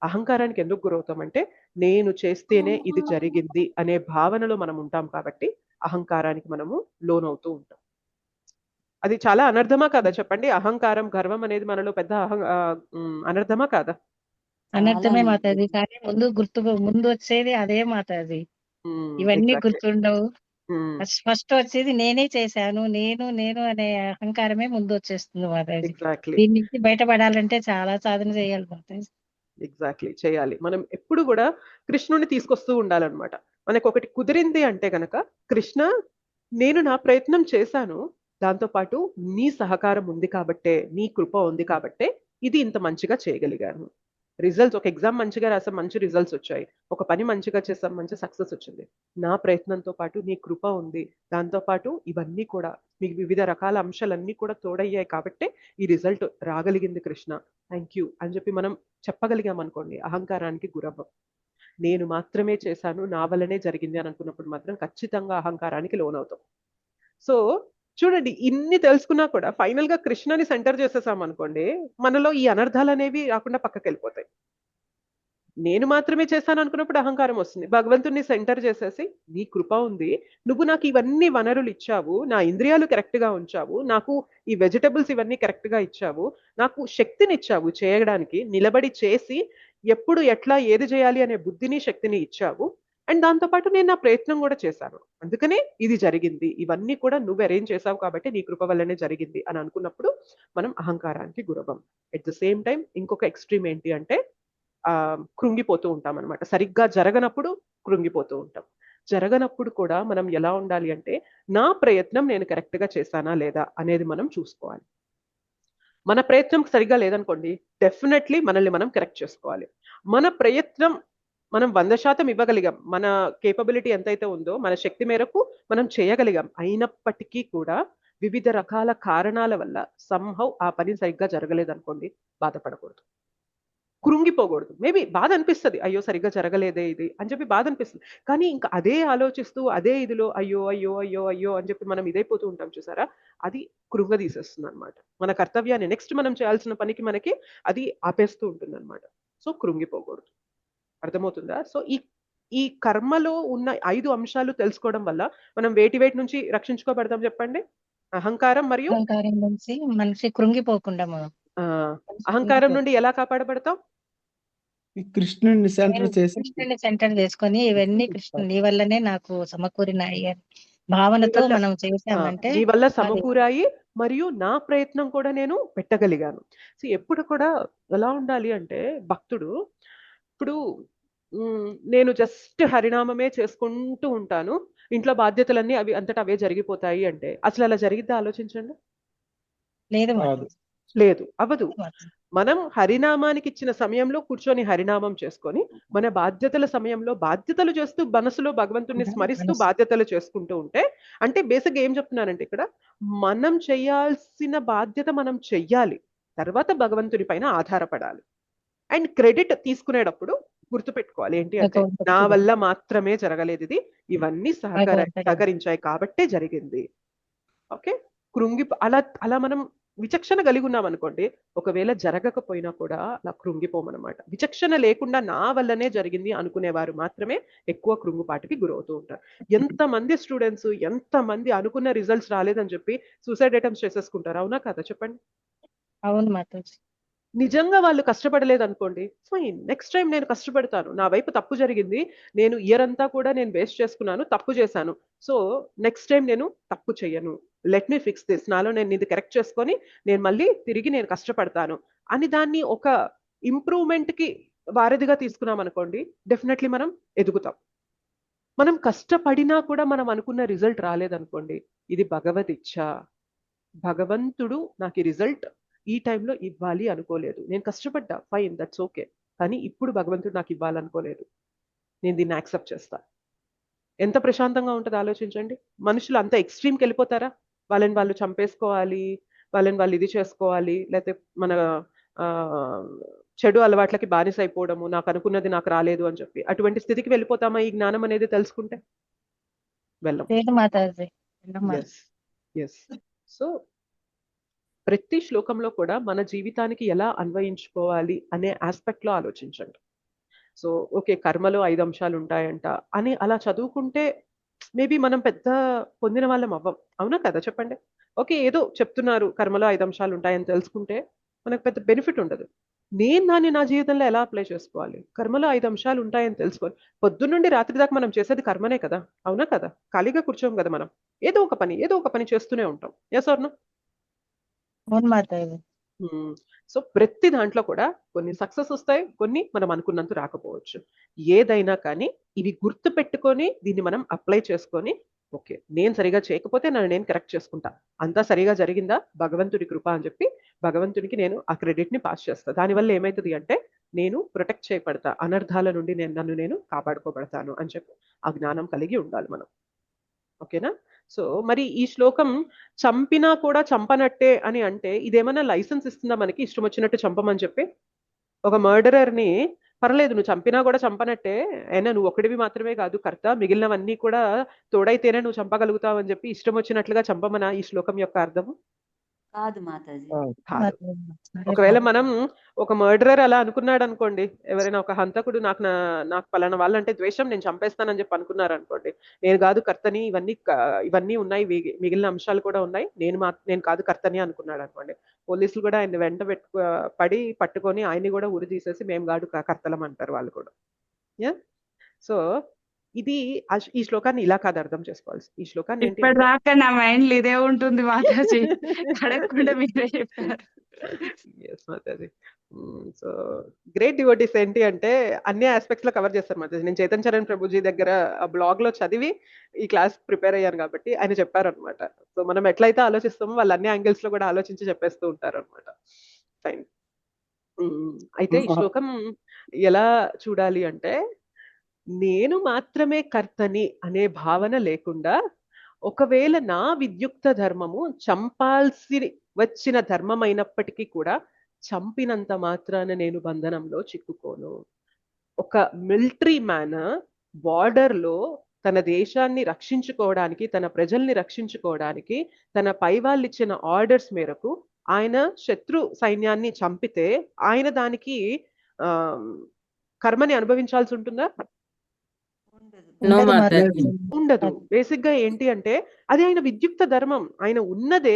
అహంకారానికి ఎందుకు గురవుతామంటే నేను చేస్తేనే ఇది జరిగింది అనే భావనలో మనం ఉంటాం కాబట్టి అహంకారానికి మనము లోనవుతూ ఉంటాం. అది చాలా అనర్థమా కాదా చెప్పండి? అహంకారం, గర్వం అనేది మనలో పెద్ద అనర్థమా కాదా? అనర్థమే మాతాజీ, కానీ ముందు వచ్చేది అదే మాతాజీ. ఇవన్నీ గుర్తుండవు. ఫస్ట్ వచ్చేది నేనే చేశాను, నేను నేను అనే అహంకారమే ముందు వచ్చేస్తుంది మాతాజీ. దీని నుంచి బయటపడాలంటే చాలా సాధన చేయాలి మాతాజీ. ఎగ్జాక్ట్లీ, చేయాలి. మనం ఎప్పుడు కూడా కృష్ణుని తీసుకొస్తూ ఉండాలన్నమాట. మనకు ఒకటి కుదిరింది అంటే గనక, కృష్ణ నేను నా ప్రయత్నం చేశాను, దాంతో పాటు నీ సహకారం ఉంది కాబట్టే, నీ కృప ఉంది కాబట్టే ఇది ఇంత మంచిగా చేయగలిగాను. రిజల్ట్స్, ఒక ఎగ్జామ్ మంచిగా రాసాం, మంచి రిజల్ట్స్ వచ్చాయి, ఒక పని మంచిగా చేసాం, మంచి సక్సెస్ వచ్చింది, నా ప్రయత్నంతో పాటు నీ కృప ఉంది, దాంతో పాటు ఇవన్నీ కూడా మీకు వివిధ రకాల అంశాలన్నీ కూడా తోడయ్యాయి కాబట్టే ఈ రిజల్ట్ రాగలిగింది కృష్ణ, థ్యాంక్ యూ అని చెప్పి మనం చెప్పగలిగాం అనుకోండి, అహంకారానికి గురవ్వం. నేను మాత్రమే చేశాను, నా వల్లనే జరిగింది అని అనుకున్నప్పుడు మాత్రం ఖచ్చితంగా అహంకారానికి లోనవుతాం. సో చూడండి, ఇన్ని తెలుసుకున్నా కూడా ఫైనల్ గా కృష్ణని సెంటర్ చేసేసాం అనుకోండి, మనలో ఈ అనర్థాలు అనేవి రాకుండా పక్కకి వెళ్ళిపోతాయి. నేను మాత్రమే చేశాను అనుకున్నప్పుడు అహంకారం వస్తుంది. భగవంతుడిని సెంటర్ చేసేసి, నీ కృప ఉంది, నువ్వు నాకు ఇవన్నీ వనరులు ఇచ్చావు, నా ఇంద్రియాలు కరెక్ట్ గా ఉంచావు, నాకు ఈ వెజిటబుల్స్ ఇవన్నీ కరెక్ట్ గా ఇచ్చావు, నాకు శక్తిని ఇచ్చావు చేయడానికి, నిలబడి చేసి ఎప్పుడు ఎట్లా ఏది చేయాలి అనే బుద్ధిని శక్తిని ఇచ్చావు. అండ్ దాంతోపాటు నేను నా ప్రయత్నం కూడా చేశాను, అందుకనే ఇది జరిగింది, ఇవన్నీ కూడా నువ్వు అరేంజ్ చేసావు కాబట్టి నీ కృప వల్లనే జరిగింది అని అనుకున్నప్పుడు మనం అహంకారానికి గురవం. ఎట్ ద సేమ్ టైం ఇంకొక ఎక్స్ట్రీమ్ ఏంటి అంటే కృంగిపోతూ ఉంటాం అనమాట. సరిగ్గా జరగనప్పుడు కృంగిపోతూ ఉంటాం. జరగనప్పుడు కూడా మనం ఎలా ఉండాలి అంటే, నా ప్రయత్నం నేను కరెక్ట్ గా చేశానా లేదా అనేది మనం చూసుకోవాలి. మన ప్రయత్నం సరిగ్గా లేదనుకోండి, డెఫినెట్లీ మనల్ని మనం కరెక్ట్ చేసుకోవాలి. మన ప్రయత్నం మనం 100% ఇవ్వగలిగాం, మన కేపబిలిటీ ఎంతైతే ఉందో మన శక్తి మేరకు మనం చేయగలిగాం, అయినప్పటికీ కూడా వివిధ రకాల కారణాల వల్ల సంహౌ ఆ పని సరిగ్గా జరగలేదనుకోండి, బాధపడకూడదు, కృంగిపోకూడదు. మేబీ బాధ అనిపిస్తుంది, అయ్యో సరిగ్గా జరగలేదే ఇది అని చెప్పి బాధ అనిపిస్తుంది. కానీ ఇంకా అదే ఆలోచిస్తూ అదే ఇదిలో అయ్యో అయ్యో అయ్యో అయ్యో అని చెప్పి మనం ఇదైపోతూ ఉంటాం చూసారా, అది కృంగదీసేస్తుంది అనమాట. మన కర్తవ్యాన్ని, నెక్స్ట్ మనం చేయాల్సిన పనికి మనకి అది ఆపేస్తూ ఉంటుంది అనమాట. సో కృంగిపోకూడదు. అర్థమవుతుందా? సో ఈ కర్మలో ఉన్న 5 అంశాలు తెలుసుకోవడం వల్ల మనం వేటి నుంచి రక్షించుకోబడతాం చెప్పండి? అహంకారం మరియు అహంకారం నుంచి మనిషి కృంగిపోకుండా మనం అహంకారం నుండి ఎలా కాపాడబడతాం? కృష్ణుడిని సెంటర్ చేసి కృష్ణుని సెంటర్ చేసుకొని ఇవన్నీ కృష్ణుని నీ వల్లనే నాకు సమకూరినాయి అని భావనతో మనం చేసామంటే నీ వల్ల సమకూరాయి మరియు నా ప్రయత్నం కూడా నేను పెట్టగలిగాను. సో ఎప్పుడు కూడా ఎలా ఉండాలి అంటే భక్తుడు, ఇప్పుడు నేను జస్ట్ హరినామమే చేసుకుంటూ ఉంటాను, ఇంట్లో బాధ్యతలన్నీ అవి అంతటా అవే జరిగిపోతాయి అంటే అసలు అలా జరిగిద్దా ఆలోచించండి. లేదు, అవ్వదు. మనం హరినామానికి ఇచ్చిన సమయంలో కూర్చొని హరినామం చేసుకొని మన బాధ్యతల సమయంలో బాధ్యతలు చేస్తూ మనసులో భగవంతుడిని స్మరిస్తూ బాధ్యతలు చేసుకుంటూ ఉంటే, అంటే బేసిక్ ఏం చెప్తున్నానంటే ఇక్కడ మనం చేయాల్సిన బాధ్యత మనం చెయ్యాలి, తర్వాత భగవంతుడి పైన ఆధారపడాలి. అండ్ క్రెడిట్ తీసుకునేటప్పుడు గుర్తుపెట్టుకోవాలి ఏంటి అంటే, నా వల్ల మాత్రమే జరగలేదు ఇది, ఇవన్నీ సహకరించాయి కాబట్టే జరిగింది. ఓకే, అలా మనం విచక్షణ కలిగి ఉన్నాం అనుకోండి, ఒకవేళ జరగకపోయినా కూడా అలా కృంగిపోమన్నమాట. విచక్షణ లేకుండా నా వల్లనే జరిగింది అనుకునేవారు మాత్రమే ఎక్కువ కృంగుపాటికి గురవుతూ ఉంటారు. ఎంతమంది స్టూడెంట్స్ ఎంతమంది అనుకున్న రిజల్ట్స్ రాలేదని చెప్పి సూసైడ్ అటెంప్ట్స్ చేసేసుకుంటారు, అవునా కదా చెప్పండి? అవును మాతాజీ. నిజంగా వాళ్ళు కష్టపడలేదు అనుకోండి, ఫైన్, నెక్స్ట్ టైం నేను కష్టపడతాను, నా వైపు తప్పు జరిగింది, నేను ఇయర్ అంతా కూడా నేను వేస్ట్ చేసుకున్నాను, తప్పు చేశాను, సో నెక్స్ట్ టైం నేను తప్పు చెయ్యను, లెట్ మీ ఫిక్స్ దిస్, నాలో నేను ఇది కరెక్ట్ చేసుకొని నేను మళ్ళీ తిరిగి నేను కష్టపడతాను అని దాన్ని ఒక ఇంప్రూవ్మెంట్ కి వారధిగా తీసుకున్నాం అనుకోండి, డెఫినెట్లీ మనం ఎదుగుతాం. మనం కష్టపడినా కూడా మనం అనుకున్న రిజల్ట్ రాలేదనుకోండి, ఇది భగవద్ ఇచ్ఛ, భగవంతుడు నాకు ఈ రిజల్ట్ ఈ టైంలో ఇవ్వాలి అనుకోలేదు, నేను కష్టపడ్డా, ఫైన్, దట్స్ ఓకే, కానీ ఇప్పుడు భగవంతుడు నాకు ఇవ్వాలనుకోలేదు, నేను దీన్ని యాక్సెప్ట్ చేస్తా. ఎంత ప్రశాంతంగా ఉంటుంది ఆలోచించండి. మనుషులు అంత ఎక్స్ట్రీమ్కి వెళ్ళిపోతారా? వాళ్ళని వాళ్ళు చంపేసుకోవాలి, వాళ్ళని వాళ్ళు ఇది చేసుకోవాలి, లేకపోతే మన చెడు అలవాట్లకి బానిస అయిపోవడము, నాకు అనుకున్నది నాకు రాలేదు అని చెప్పి అటువంటి స్థితికి వెళ్ళిపోతామా ఈ జ్ఞానం అనేది తెలుసుకుంటే? వెళ్ళం. సో ప్రతి శ్లోకంలో కూడా మన జీవితానికి ఎలా అన్వయించుకోవాలి అనే ఆస్పెక్ట్ లో ఆలోచించండి. సో ఓకే, కర్మలో 5 అంశాలు ఉంటాయంట అని అలా చదువుకుంటే మేబీ మనం పెద్ద పొందిన వాళ్ళం అవ్వం, అవునా కదా చెప్పండి? ఓకే, ఏదో చెప్తున్నారు కర్మలో 5 అంశాలు ఉంటాయని తెలుసుకుంటే మనకు పెద్ద బెనిఫిట్ ఉండదు. నేను దాన్ని నా జీవితంలో ఎలా అప్లై చేసుకోవాలి? కర్మలో 5 అంశాలు ఉంటాయని తెలుసుకోవాలి. పొద్దున్నుండి రాత్రి దాకా మనం చేసేది కర్మనే కదా, అవునా కదా? ఖాళీగా కూర్చోం కదా మనం, ఏదో ఒక పని చేస్తూనే ఉంటాం. Yes or no? సో ప్రతి దాంట్లో కూడా కొన్ని సక్సెస్ వస్తాయి, కొన్ని మనం అనుకున్నంత రాకపోవచ్చు. ఏదైనా కానీ ఇవి గుర్తు పెట్టుకొని దీన్ని మనం అప్లై చేసుకొని, ఓకే నేను సరిగా చేయకపోతే నన్ను నేను కరెక్ట్ చేసుకుంటా, అంతా సరిగా జరిగిందా భగవంతుడి కృప అని చెప్పి భగవంతునికి నేను ఆ క్రెడిట్ ని పాస్ చేస్తా. దానివల్ల ఏమవుతుంది అంటే నేను ప్రొటెక్ట్ చేయబడతా, అనర్థాల నుండి నన్ను నేను కాపాడుకోబడతాను అని చెప్పి ఆ జ్ఞానం కలిగి ఉండాలి మనం. ఓకేనా? సో మరి ఈ శ్లోకం చంపినా కూడా చంపనట్టే అని అంటే ఇదేమన్నా లైసెన్స్ ఇస్తుందా మనకి ఇష్టం వచ్చినట్టు చంపమని చెప్పి? ఒక మర్డరర్ ని పర్లేదు, నువ్వు చంపినా కూడా చంపనట్టే, అయినా నువ్వు ఒకటివి మాత్రమే కాదు కర్త, మిగిలినవన్నీ కూడా తోడైతేనే నువ్వు చంపగలుగుతావు అని చెప్పి ఇష్టం వచ్చినట్లుగా చంపమనా ఈ శ్లోకం యొక్క అర్థము? కాదు మాతాజీ. కాదు. ఒకవేళ మనం ఒక మర్డరర్ అలా అనుకున్నాడు అనుకోండి, ఎవరైనా ఒక హంతకుడు నాకు పలానా వాళ్ళంటే ద్వేషం, నేను చంపేస్తానని చెప్పి అనుకున్నారు అనుకోండి, నేను కాదు కర్తని, ఇవన్నీ ఉన్నాయి, మిగిలిన అంశాలు కూడా ఉన్నాయి, నేను కాదు కర్తని అనుకున్నాడు అనుకోండి, పోలీసులు కూడా ఆయన వెంట పట్టుకొని ఆయన్ని కూడా ఉరి తీసేసి మేము కాదు కర్తలం అంటారు వాళ్ళు కూడా. యా, సో ఇది ఈ శ్లోకాన్ని ఇలా కాదు అర్థం చేసుకోవాల్సి. ఈ శ్లోకాన్ని ఏంటి అంటే, ఇప్పటిదాకా నా మైండ్ ఇదే ఉంటుంది మాతాజీ, అడగకుండా మీరే చెప్పారు. Yes Mataji. So great devotees ఏంటి అంటే అన్ని ఆస్పెక్ట్స్ లో కవర్ చేస్తారు మాతాజీ. నేను చైతన్య చరణ్ ప్రభుజీ దగ్గర ఆ బ్లాగ్ లో చదివి ఈ క్లాస్ ప్రిపేర్ అయ్యాను కాబట్టి ఆయన చెప్పారు అనమాట. సో మనం ఎట్లయితే ఆలోచిస్తామో వాళ్ళు అన్ని యాంగిల్స్ లో కూడా ఆలోచించి చెప్పేస్తూ ఉంటారు అనమాట. ఫైన్. అయితే ఈ శ్లోకం ఎలా చూడాలి అంటే, నేను మాత్రమే కర్తని అనే భావన లేకుండా, ఒకవేళ నా విద్యుక్త ధర్మము చంపాల్సి వచ్చిన ధర్మం అయినప్పటికీ కూడా చంపినంత మాత్రాన నేను బంధనంలో చిక్కుకోను. ఒక మిలిటరీ మ్యాన్ బార్డర్ లో తన దేశాన్ని రక్షించుకోవడానికి, తన ప్రజల్ని రక్షించుకోవడానికి తన పై వాళ్ళు ఇచ్చిన ఆర్డర్స్ మేరకు ఆయన శత్రు సైన్యాన్ని చంపితే ఆయన దానికి కర్మని అనుభవించాల్సి ఉంటుందా? ఉండదు. బేసిక్ గా ఏంటి అంటే అది ఆయన విద్యుక్త ధర్మం. ఆయన ఉన్నదే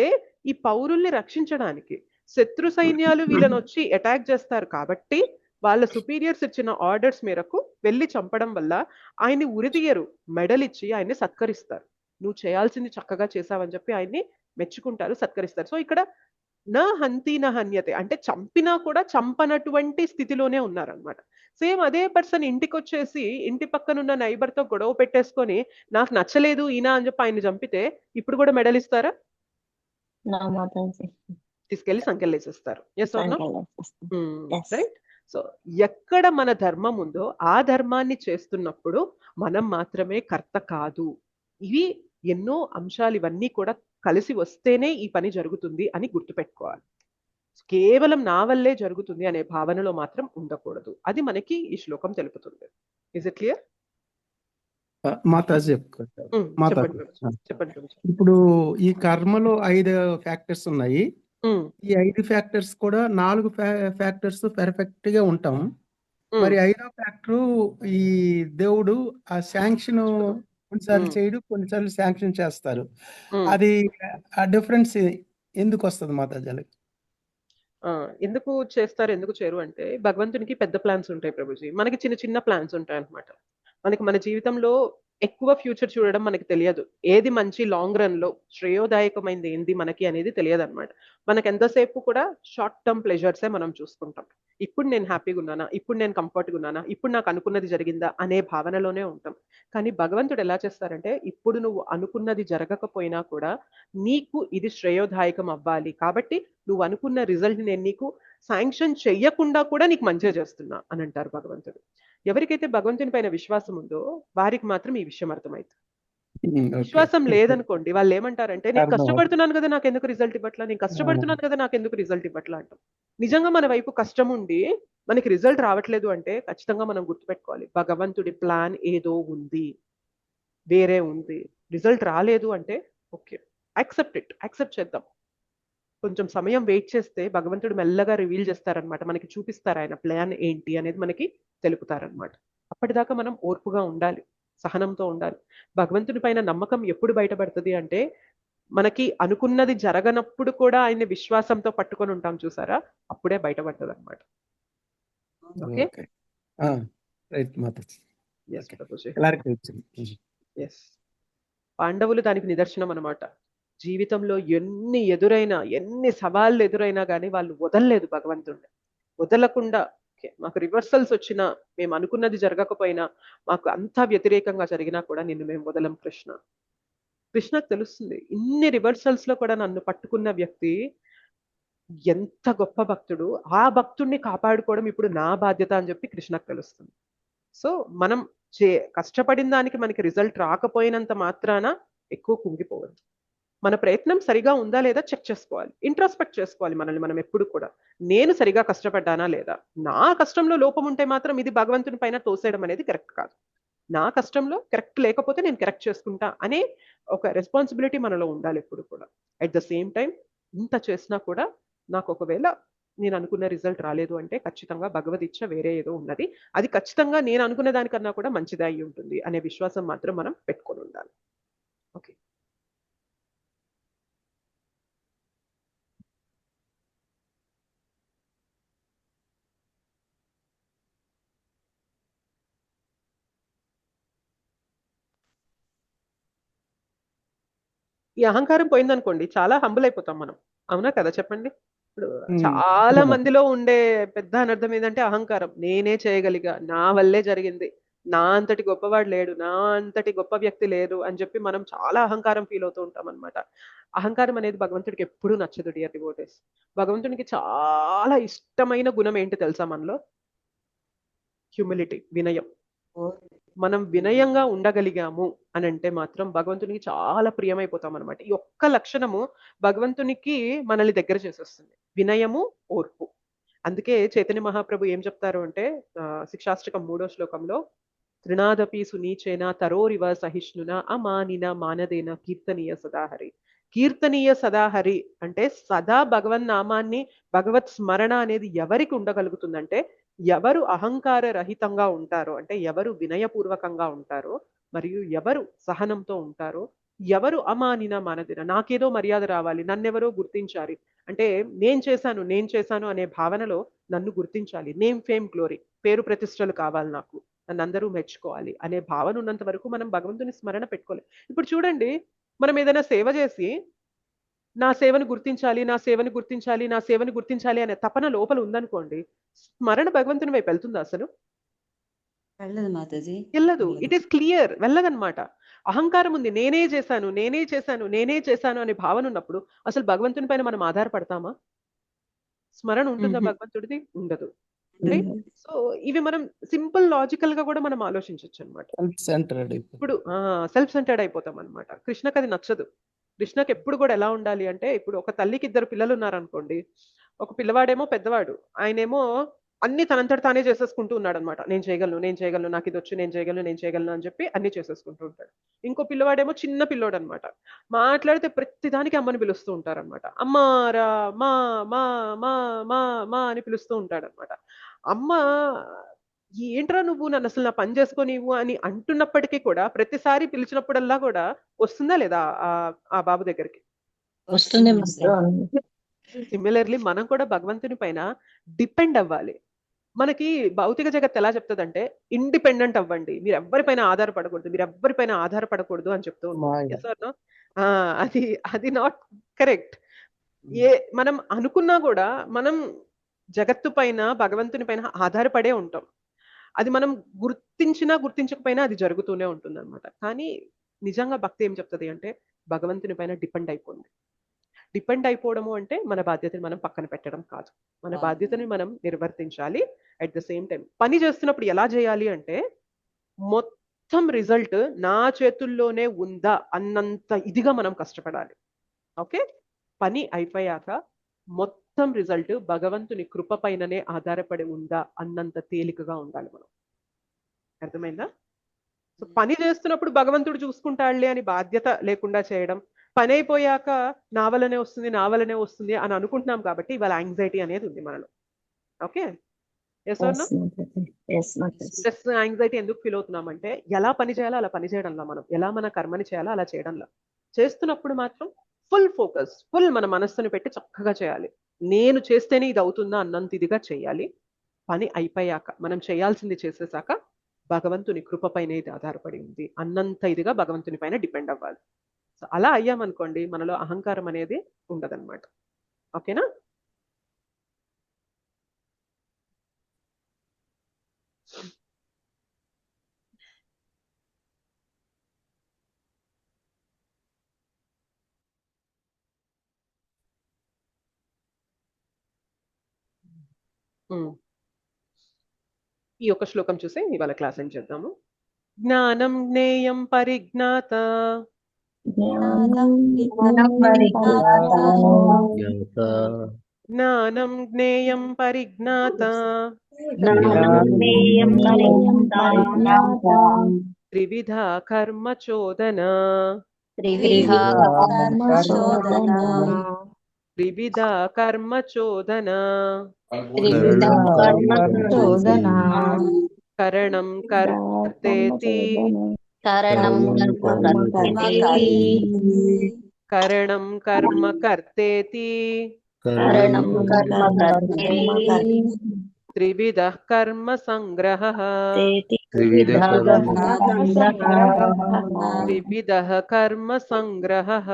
ఈ పౌరుల్ని రక్షించడానికి. శత్రు సైన్యాలు వీళ్ళని వచ్చి అటాక్ చేస్తారు కాబట్టి వాళ్ళ సుపీరియర్స్ ఇచ్చిన ఆర్డర్స్ మేరకు వెళ్ళి చంపడం వల్ల ఆయన్ని ఉరితీయరు, మెడల్ ఇచ్చి ఆయన్ని సత్కరిస్తారు. నువ్వు చేయాల్సింది చక్కగా చేసావని చెప్పి ఆయన్ని మెచ్చుకుంటారు, సత్కరిస్తారు. సో ఇక్కడ నా హంతి నా హన్యతే అంటే చంపినా కూడా చంపనటువంటి స్థితిలోనే ఉన్నారనమాట. సేమ్ అదే పర్సన్ ఇంటికి వచ్చేసి ఇంటి పక్కనున్న నైబర్ తో గొడవ పెట్టేసుకొని నాకు నచ్చలేదు ఈయన అని చెప్పి ఆయన్ని చంపితే ఇప్పుడు కూడా మెడల్ ఇస్తారా? తీసుకెళ్లి సంకెళ్ళేసేస్తారు. Yes or no? Right. So ఎక్కడ మన ధర్మం ఉందో ఆ ధర్మాన్ని చేస్తున్నప్పుడు మనం మాత్రమే కర్త కాదు. ఇవి ఎన్నో అంశాలు ఇవన్నీ కూడా కలిసి వస్తేనే ఈ పని జరుగుతుంది అని గుర్తుపెట్టుకోవాలి. కేవలం నా వల్లే జరుగుతుంది అనే భావనలో మాత్రం ఉండకూడదు. అది మనకి ఈ శ్లోకం తెలుపుతుంది. Is it clear? మాతాజీ చెప్పండి. ఇప్పుడు ఈ కర్మలో 5 ఫ్యాక్టర్స్ ఉన్నాయి. ఈ 5 ఫ్యాక్టర్స్ కూడా 4 ఫ్యాక్టర్స్ పర్ఫెక్ట్ గా ఉంటాం. మరి 5వ ఫ్యాక్టర్ ఈ దేవుడు ఆ శాంక్షన్ కొన్నిసార్లు చేయడు, కొన్నిసార్లు శాంక్షన్ చేస్తారు. అది ఆ డిఫరెన్స్ ఎందుకు వస్తుంది మాతాజీ? ఎందుకు చేస్తారు, ఎందుకు చేయరు అంటే భగవంతునికి పెద్ద ప్లాన్స్ ఉంటాయి ప్రభుజీ, మనకి చిన్న చిన్న ప్లాన్స్ ఉంటాయి అనమాట. మనకి మన జీవితంలో ఎక్కువ ఫ్యూచర్ చూడడం మనకి తెలియదు. ఏది మంచి లాంగ్ రన్ లో శ్రేయోదాయకమైంది ఏంది మనకి అనేది తెలియదు అనమాట. మనకి ఎంతసేపు కూడా షార్ట్ టర్మ్ ప్లెజర్సే మనం చూసుకుంటాం. ఇప్పుడు నేను హ్యాపీగా ఉన్నానా, ఇప్పుడు నేను కంఫర్ట్గా ఉన్నానా, ఇప్పుడు నాకు అనుకున్నది జరిగిందా అనే భావనలోనే ఉంటాం. కానీ భగవంతుడు ఎలా చేస్తారంటే, ఇప్పుడు నువ్వు అనుకున్నది జరగకపోయినా కూడా నీకు ఇది శ్రేయోదాయకం అవ్వాలి కాబట్టి నువ్వు అనుకున్న రిజల్ట్ నేను నీకు శాంక్షన్ చెయ్యకుండా కూడా నీకు మంచిగా చేస్తున్నా అని అంటారు భగవంతుడు. ఎవరికైతే భగవంతుని పైన విశ్వాసం ఉందో వారికి మాత్రం ఈ విషయం అర్థమైంది. విశ్వాసం లేదనుకోండి వాళ్ళు ఏమంటారంటే, నేను కష్టపడుతున్నాను కదా నాకు ఎందుకు రిజల్ట్ ఇవ్వట్లా, నేను కష్టపడుతున్నాను కదా నాకు ఎందుకు రిజల్ట్ ఇవ్వట్లా అంటాం. నిజంగా మన వైపు కష్టం ఉండి మనకి రిజల్ట్ రావట్లేదు అంటే ఖచ్చితంగా మనం గుర్తుపెట్టుకోవాలి, భగవంతుడి ప్లాన్ ఏదో ఉంది, వేరే ఉంది. రిజల్ట్ రాలేదు అంటే ఓకే, యాక్సెప్ట్ చేద్దాం. కొంచెం సమయం వెయిట్ చేస్తే భగవంతుడు మెల్లగా రివీల్ చేస్తారనమాట, మనకి చూపిస్తారు ఆయన ప్లాన్ ఏంటి అనేది మనకి తెలుపుతారనమాట. అప్పటిదాకా మనం ఓర్పుగా ఉండాలి, సహనంతో ఉండాలి. భగవంతుని పైన నమ్మకం ఎప్పుడు బయటపడుతుంది అంటే, మనకి అనుకున్నది జరగనప్పుడు కూడా ఆయన్ని విశ్వాసంతో పట్టుకొని ఉంటాం చూసారా, అప్పుడే బయటపడుతుంది అనమాట. పాండవులు దానికి నిదర్శనం అనమాట. జీవితంలో ఎన్ని సవాళ్ళు ఎదురైనా కానీ వాళ్ళు వదలలేదు భగవంతుడిని. వదలకుండా మాకు రివర్సల్స్ వచ్చినా, మేము అనుకున్నది జరగకపోయినా, మాకు అంతా వ్యతిరేకంగా జరిగినా కూడా నిన్ను మేము వదలం కృష్ణకు తెలుస్తుంది. ఇన్ని రివర్సల్స్ లో కూడా నన్ను పట్టుకున్న వ్యక్తి ఎంత గొప్ప భక్తుడు, ఆ భక్తుడిని కాపాడుకోవడం ఇప్పుడు నా బాధ్యత అని చెప్పి కృష్ణకు తెలుస్తుంది. సో మనం కష్టపడిన దానికి మనకి రిజల్ట్ రాకపోయినంత మాత్రాన ఎక్కువ కుంగిపోవద్దు. మన ప్రయత్నం సరిగా ఉందా లేదా చెక్ చేసుకోవాలి, ఇంట్రోస్పెక్ట్ చేసుకోవాలి మనల్ని మనం ఎప్పుడు కూడా. నేను సరిగా కష్టపడ్డానా లేదా, నా కష్టంలో లోపం ఉంటే మాత్రం ఇది భగవంతుని పైన తోసేయడం అనేది కరెక్ట్ కాదు. నా కష్టంలో కరెక్ట్ లేకపోతే నేను కరెక్ట్ చేసుకుంటా అనే ఒక రెస్పాన్సిబిలిటీ మనలో ఉండాలి ఎప్పుడు కూడా. అట్ ద సేమ్ టైం ఇంత చేసినా కూడా నాకు ఒకవేళ నేను అనుకున్న రిజల్ట్ రాలేదు అంటే ఖచ్చితంగా భగవద్ ఇచ్చ వేరే ఏదో ఉన్నది, అది ఖచ్చితంగా నేను అనుకున్న దానికన్నా కూడా మంచిదే అయి ఉంటుంది అనే విశ్వాసం మాత్రం మనం పెట్టుకొని ఉండాలి. ఓకే. ఈ అహంకారం పోయిందనుకోండి చాలా హంబుల్ అయిపోతాం మనం. అవునా కదా చెప్పండి? ఇప్పుడు చాలా మందిలో ఉండే పెద్ద అనర్థం ఏంటంటే అహంకారం. నేనే చేయగలిగా, నా వల్లే జరిగింది, నా అంతటి గొప్పవాడు లేడు, నా అంతటి గొప్ప వ్యక్తి లేరు అని చెప్పి మనం చాలా అహంకారం ఫీల్ అవుతూ ఉంటాం అనమాట. అహంకారం అనేది భగవంతుడికి ఎప్పుడూ నచ్చదు డియర్ డివోటీస్. భగవంతునికి చాలా ఇష్టమైన గుణం ఏంటి తెలుసా మనలో? హ్యూమిలిటీ, వినయం. మనం వినయంగా ఉండగలిగాము అని అంటే మాత్రం భగవంతునికి చాలా ప్రియమైపోతాం అనమాట. ఈ ఒక్క లక్షణము భగవంతునికి మనల్ని దగ్గర చేసేస్తుంది, వినయము, ఓర్పు. అందుకే చైతన్య మహాప్రభు ఏం చెప్తారు అంటే శిక్షాష్టకం 3వ శ్లోకంలో, త్రినాదపి సునీచేన తరోరివ సహిష్ణున అమానిన మానదేన కీర్తనీయ సదాహరి. కీర్తనీయ సదాహరి అంటే సదా భగవన్ నామాన్ని, భగవత్ స్మరణ అనేది ఎవరికి ఉండగలుగుతుందంటే ఎవరు అహంకార రహితంగా ఉంటారో, అంటే ఎవరు వినయపూర్వకంగా ఉంటారో, మరియు ఎవరు సహనంతో ఉంటారో, ఎవరు అమానిన మానదిన నాకేదో మర్యాద రావాలి, నన్నెవరో గుర్తించాలి, అంటే నేను చేశాను అనే భావనలో నన్ను గుర్తించాలి, నేమ్ ఫేమ్ గ్లోరీ, పేరు ప్రతిష్టలు కావాలి నాకు, నన్ను అందరూ మెచ్చుకోవాలి అనే భావన ఉన్నంత వరకు మనం భగవంతుని స్మరణ పెట్టుకోవాలి. ఇప్పుడు చూడండి, మనం ఏదైనా సేవ చేసి నా సేవను గుర్తించాలి, నా సేవను గుర్తించాలి, నా సేవను గుర్తించాలి అనే తపన లోపల ఉందనుకోండి, స్మరణ భగవంతుని వైపు వెళ్తుందా అసలు? వెళ్ళదు మాతాజీ, వెళ్ళదు. ఇట్ ఈస్ క్లియర్, వెళ్ళదన్నమాట. అహంకారం ఉంది, నేనే చేశాను, నేనే చేశాను, నేనే చేశాను అనే భావన ఉన్నప్పుడు అసలు భగవంతుని పైన మనం ఆధారపడతామా? స్మరణ ఉంటుందా భగవంతుడిది? ఉండదు. రైట్? సో ఇవి మనం సింపుల్ లాజికల్ గా కూడా మనం ఆలోచించవచ్చు అనమాట. ఇప్పుడు సెల్ఫ్ సెంటర్డ్ అయిపోతాం అనమాట. కృష్ణకి అది నచ్చదు. కృష్ణకి ఎప్పుడు కూడా ఎలా ఉండాలి అంటే, ఇప్పుడు ఒక తల్లికి 2 పిల్లలు ఉన్నారనుకోండి, ఒక పిల్లవాడేమో పెద్దవాడు, ఆయనేమో అన్ని తనంతట తానే చేసేసుకుంటూ ఉన్నాడు అనమాట. నేను చేయగలను, నేను చేయగలను, నాకు ఇది వచ్చు, నేను చేయగలను, నేను చేయగలను అని చెప్పి అన్ని చేసేసుకుంటూ ఉంటాడు. ఇంకో పిల్లవాడేమో చిన్న పిల్లోడు అనమాట, మాట్లాడితే ప్రతిదానికి అమ్మని పిలుస్తూ ఉంటారనమాట. అమ్మారా, మా మా మా మా మా అని పిలుస్తూ ఉంటాడనమాట. అమ్మ ఏంట్రా నువ్వు నన్ను అసలు నా పని చేసుకోనివ్వు అని అంటున్నప్పటికీ కూడా ప్రతిసారి పిలిచినప్పుడల్లా కూడా వస్తుందా లేదా ఆ బాబు దగ్గరికి? వస్తుంది. సిమిలర్లీ మనం కూడా భగవంతుని పైన డిపెండ్ అవ్వాలి. మనకి భౌతిక జగత్ ఎలా చెప్తుందంటే ఇండిపెండెంట్ అవ్వండి, మీరు ఎవరిపైన ఆధారపడకూడదు, మీరు ఎవరిపైన ఆధారపడకూడదు అని చెప్తూ ఉంటారు. అది అది నాట్ కరెక్ట్. మనం అనుకున్నా కూడా మనం జగత్తు పైన, భగవంతుని పైన ఆధారపడే ఉంటాం. అది మనం గుర్తించినా గుర్తించకపోయినా అది జరుగుతూనే ఉంటుంది అనమాట. కానీ నిజంగా భక్తి ఏం చెప్తుంది అంటే భగవంతుని పైన డిపెండ్ అయిపోండి. డిపెండ్ అయిపోవడము అంటే మన బాధ్యతని మనం పక్కన పెట్టడం కాదు, మన బాధ్యతని మనం నిర్వర్తించాలి. అట్ ద సేమ్ టైం పని చేస్తున్నప్పుడు ఎలా చేయాలి అంటే మొత్తం రిజల్ట్ నా చేతుల్లోనే ఉందా అన్నంత ఇదిగా మనం కష్టపడాలి. ఓకే, పని అయిపోయాక మొత్తం రిజల్ట్ భగవంతుని కృప పైననే ఆధారపడి ఉందా అన్నంత తేలికగా ఉండాలి మనం. అర్థమైందా? సో పని చేస్తున్నప్పుడు భగవంతుడు చూసుకుంటాడులే అని బాధ్యత లేకుండా చేయడం, పని అయిపోయాక నా వల్లనే వస్తుంది, నా వల్లనే వస్తుంది అని అనుకుంటున్నాం కాబట్టి ఇవాళ యాంగ్జైటీ అనేది ఉంది మనలో. ఓకే, స్ట్రెస్ యాంగ్జైటీ ఎందుకు ఫీల్ అవుతున్నామంటే ఎలా పని చేయాలో అలా పని చేయడంలో, మనం ఎలా మన కర్మని చేయాలో అలా చేయడంలో, చేస్తున్నప్పుడు మాత్రం ఫుల్ ఫోకస్, ఫుల్ మన మనస్సుని పెట్టి చక్కగా చేయాలి. నేను చేస్తేనే ఇది అవుతుందా అన్నంత ఇదిగా చేయాలి. పని అయిపోయాక మనం చేయాల్సింది చేసేసాక భగవంతుని కృప పైన ఇది ఆధారపడి ఉంది అన్నంత ఇదిగా భగవంతుని పైన డిపెండ్ అవ్వాలి. సో అలా అయ్యామనుకోండి మనలో అహంకారం అనేది ఉండదన్నమాట. ఓకేనా? ఈ యొక్క శ్లోకం చూసి ఇవాళ క్లాస్ ఏం చేద్దాము. జ్ఞానం జ్ఞేయం పరిజ్ఞాత జ్ఞానం జ్ఞేయం పరిజ్ఞాత త్రివిధా కర్మ చోదన త్రివిధా కర్మ చోదన కరణం కర్తేతి కరణం కర్మ కర్తేతి త్రివిధః కర్మ సంగ్రహః త్రివిధః కర్మ సంగ్రహః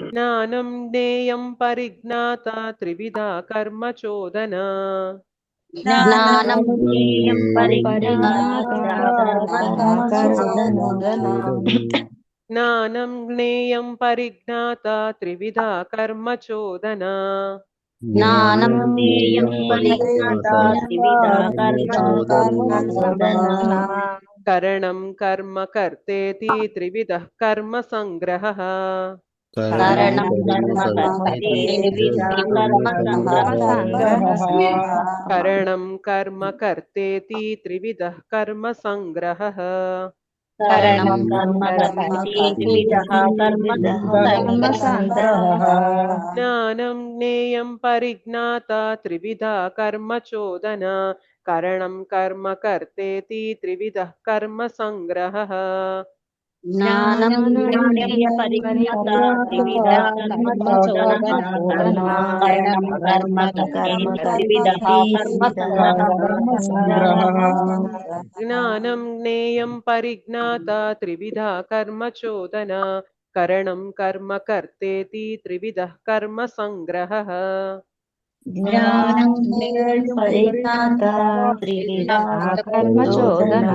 జ్ఞానం జ్ఞేయం పరిజ్ఞాత త్రివిధా కర్మ చోదన జ్ఞానం జ్ఞేయం జ్ఞానం జ్ఞేయం పరిజ్ఞాత త్రివిధా కర్మ చోదన జ్ఞానం జ్ఞేయం పరిజ్ఞాత త్రివిధా కరణం కర్మ కర్తేతి త్రివిధః కర్మ సంగ్రహః కరణం కర్మ కర్తేతి త్రివిధః కర్మ సంగ్రహః జ్ఞానం జ్ఞేయం పరిజ్ఞాత త్రివిధా కర్మ చోదన కరణం కర్మ కర్తేతి త్రివిధః కర్మ సంగ్రహః జ్ఞానం జ్ఞేయం పరిజ్ఞాత త్రివిధా కర్మ చోదన కరణం కర్మ కర్తేతి త్రివిధః కర్మ సంగ్రహః జ్ఞానం జ్ఞేయం పరిజ్ఞాత త్రివిధా కర్మ చోదన కరణం కర్మ కర్తేతి త్రివిధః కర్మ సంగ్రహః జ్ఞానం జ్ఞేయం పరిజ్ఞాత త్రివిధా కర్మ చోదన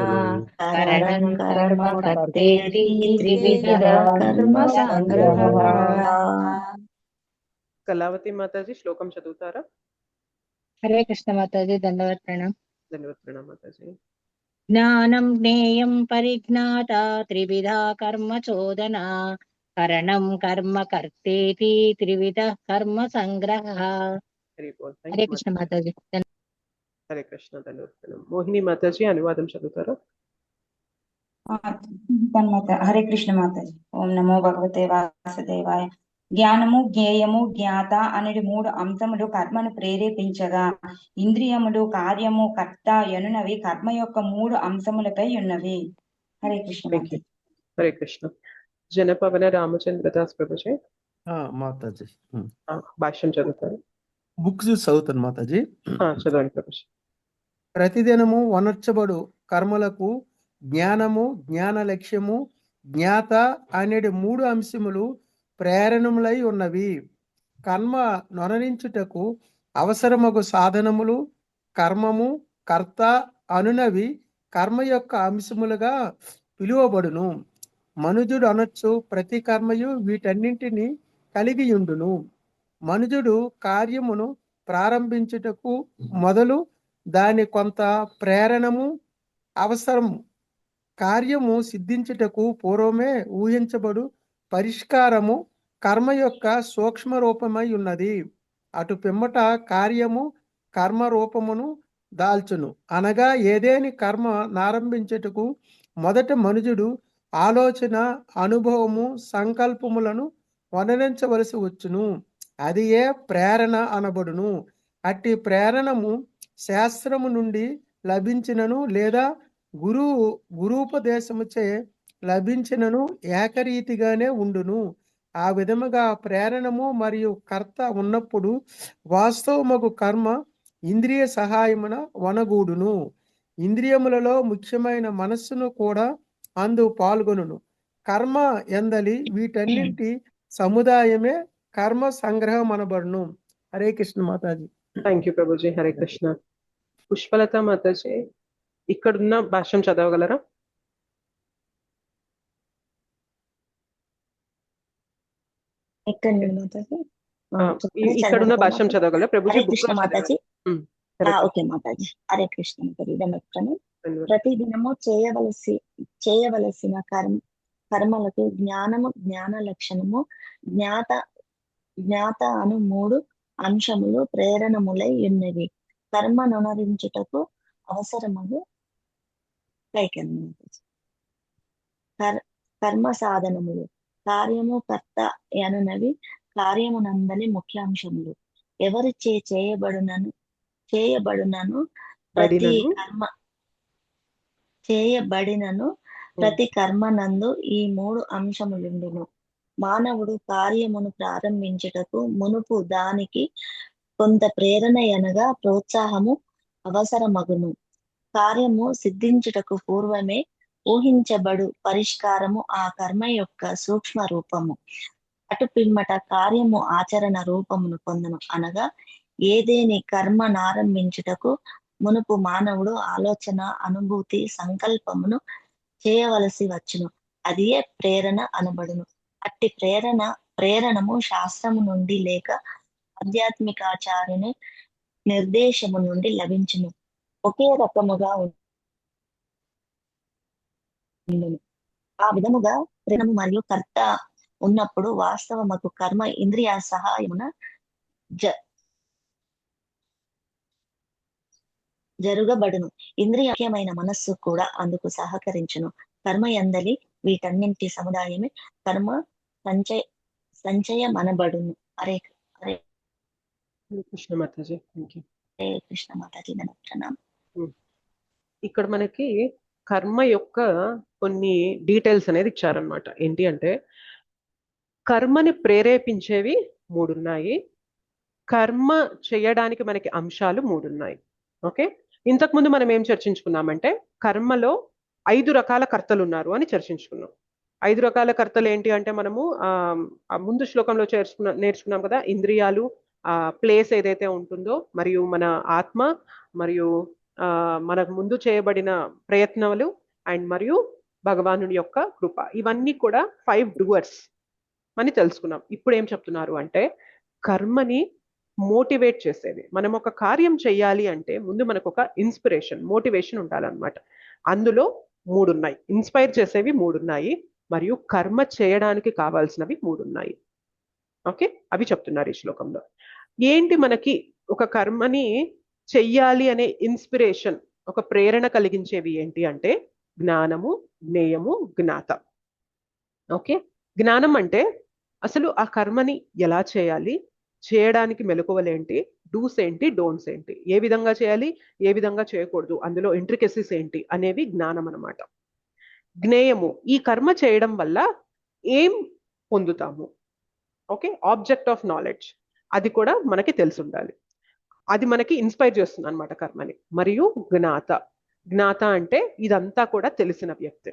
కరణం కర్మ కర్తేతి త్రివిధః కర్మ సంగ్రహః. కళావతి మాతాజీ శ్లోకం చదువుతారా? హరే కృష్ణ మాతాజీ, దండవత్ ప్రణామ్. ధన్యవాద ప్రణామ్ మాతాజీ. జ్ఞానం జ్ఞేయం పరిజ్ఞాత త్రివిధా కర్మ చోదన కరణం కర్మ కర్తేతి త్రివిధ కర్మ సంగ్రహ. హరే కృష్ణ మాతాజీ. హరే కృష్ణ. ధన్యవాద ప్రణామ్. మోహిని మాతాజీ అనువాదం చదువుతారా? హరే కృష్ణ మాతాజీ. ఓం నమో భగవతే వాసుదేవాయ. జ్ఞానము జ్ఞేయము జ్ఞాత అనేది 3 అంశములు కర్మను ప్రేరేపించగా, ఇంద్రియములు కార్యము కర్త ఎనునవి కర్మ యొక్క 3 అంశములపై ఉన్నవి. హరే కృష్ణ మాతాజీ. హరే కృష్ణ. జనపవన రామచంద్రదాస్ ప్రభుజీ మాతాజీ భాష్యం చదువుతారు. బుక్స్ చదువుతాను మాతాజీ. చదవండి ప్రభుజీ. ప్రతిదినము వనర్చబడు కర్మలకు జ్ఞానము, జ్ఞాన లక్ష్యము, జ్ఞాత అనేది 3 అంశములు ప్రేరణములై ఉన్నవి. కర్మ నొనరించుటకు అవసరమగు సాధనములు కర్మము, కర్త అనునవి కర్మ యొక్క అంశములుగా పిలువబడును. మనుజుడు అనొచ్చు ప్రతి కర్మయు వీటన్నింటినీ కలిగియుండును. మనుజుడు కార్యమును ప్రారంభించుటకు మొదలు దాని కొంత ప్రేరణము అవసరము. కార్యము సిద్ధించుటకు పూర్వమే ఊహించబడు పరిష్కారము కర్మ యొక్క సూక్ష్మ రూపమై ఉన్నది. అటు పిమ్మట కార్యము కర్మ రూపమును దాల్చును. అనగా ఏదేని కర్మ నారంభించుటకు మొదట మనుజుడు ఆలోచన, అనుభవము, సంకల్పములను వనరించవలసి వచ్చును. అది ఏ ప్రేరణ అనబడును. అట్టి ప్రేరణము శాస్త్రము నుండి లభించినను లేదా గురూపదేశముచే లభించినను ఏకరీతిగానే ఉండును. ఆ విధముగా ప్రేరణము మరియు కర్త ఉన్నప్పుడు వాస్తవమగు కర్మ ఇంద్రియ సహాయమున వనగూడును. ఇంద్రియములలో ముఖ్యమైన మనస్సును కూడా అందు పాల్గొనును. కర్మ ఎందలి వీటన్నింటి సముదాయమే కర్మ సంగ్రహం అనబడును. హరే కృష్ణ మాతాజీ. Thank you Prabhuji. హరే కృష్ణ. పుష్పలత మాతాజీ ఇక్కడున్న భాష్యం చదవగలరా? ఇక్కడున్న భాష్యం చదవగలరా ప్రభుజీ? ఓకే మాతాజీ. హరే కృష్ణ మాతాజీ. దండవత్సనం. ప్రతిదినము చేయవలసిన కర్మలకు జ్ఞానము, జ్ఞాన లక్షణము, జ్ఞాత అను 3 అంశములు ప్రేరణములై ఉన్నవి. కర్మ నునరించుటకు అవసరమగు కర్మ సాధనములు. కార్యము, కర్త అనునవి కార్యమునందలి ముఖ్యాంశములు. ఎవరిచే చేయబడునను ప్రతి కర్మనందు ఈ 3 అంశములుండును. మానవుడు కార్యమును ప్రారంభించుటకు మునుపు దానికి కొంత ప్రేరణ అనగా ప్రోత్సాహము అవసరమగును. కార్యము సిద్ధించుటకు పూర్వమే ఊహించబడు పరిష్కారము ఆ కర్మ యొక్క సూక్ష్మ రూపము. అటు పిమ్మట కార్యము ఆచరణ రూపమును పొందును. అనగా ఏదేని కర్మ నారంభించుటకు మునుపు మానవుడు ఆలోచన, అనుభూతి, సంకల్పమును చేయవలసి వచ్చును. అదియే ప్రేరణ అనబడును. అట్టి ప్రేరణము శాస్త్రము నుండి లేక ఆధ్యాత్మికాచార్యుని నిర్దేశము నుండి లభించును. ఒకే రకముగా ఉండును. ఆ విధముగా ప్రేరణము మరియు కర్త ఉన్నప్పుడు వాస్తవముకు కర్మ ఇంద్రియ సహాయమున జరుగబడును. ఇంద్రియమైన మనస్సు కూడా అందుకు సహకరించును. కర్మ యందలి వీటన్నింటి సముదాయమే కర్మ సంచయమనబడును. హరే హరే కృష్ణ మాతాజీ. హరే కృష్ణ మాతాజీ. ప్రణామం. ఇక్కడ మనకి కర్మ యొక్క కొన్ని డీటెయిల్స్ అనేది ఇచ్చారనమాట. ఏంటి అంటే కర్మని ప్రేరేపించేవి 3 ఉన్నాయి. కర్మ చేయడానికి మనకి అంశాలు 3 ఉన్నాయి. ఓకే, ఇంతకుముందు మనం ఏం చర్చించుకున్నామంటే కర్మలో 5 రకాల కర్తలు ఉన్నారు అని చర్చించుకున్నాం. 5 రకాల కర్తలు ఏంటి అంటే మనము ముందు శ్లోకంలో నేర్చుకున్నాం కదా. ఇంద్రియాలు, ప్లేస్ ఏదైతే ఉంటుందో, మరియు మన ఆత్మ, మరియు మనకు ముందు చేయబడిన ప్రయత్నాలు, అండ్ మరియు భగవానుడి యొక్క కృప. ఇవన్నీ కూడా 5 డూవర్స్ అని తెలుసుకున్నాం. ఇప్పుడు ఏం చెప్తున్నారు అంటే కర్మని మోటివేట్ చేసేది. మనం ఒక కార్యం చెయ్యాలి అంటే ముందు మనకు ఒక ఇన్స్పిరేషన్, మోటివేషన్ ఉండాలన్నమాట. అందులో 3 ఉన్నాయి. ఇన్స్పైర్ చేసేవి 3 ఉన్నాయి, మరియు కర్మ చేయడానికి కావాల్సినవి 3 ఉన్నాయి. ఓకే, అవి చెప్తున్నారు ఈ శ్లోకంలో. ఏంటి మనకి ఒక కర్మని చెయ్యాలి అనే ఇన్స్పిరేషన్, ఒక ప్రేరణ కలిగించేవి ఏంటి అంటే జ్ఞానము, జ్ఞేయము, జ్ఞాత. ఓకే, జ్ఞానం అంటే అసలు ఆ కర్మని ఎలా చేయాలి, చేయడానికి మెలకువలేంటి, డూస్ ఏంటి, డోంట్స్ ఏంటి, ఏ విధంగా చేయాలి, ఏ విధంగా చేయకూడదు, అందులో ఇంట్రికసీస్ ఏంటి అనేవి జ్ఞానం అన్నమాట. జ్ఞేయము, ఈ కర్మ చేయడం వల్ల ఏం పొందుతాము. ఓకే, ఆబ్జెక్ట్ ఆఫ్ నాలెడ్జ్, అది కూడా మనకి తెలిసి ఉండాలి. అది మనకి ఇన్స్పైర్ చేస్తుంది అనమాట కర్మని. మరియు జ్ఞాత, జ్ఞాత అంటే ఇదంతా కూడా తెలిసిన వ్యక్తి.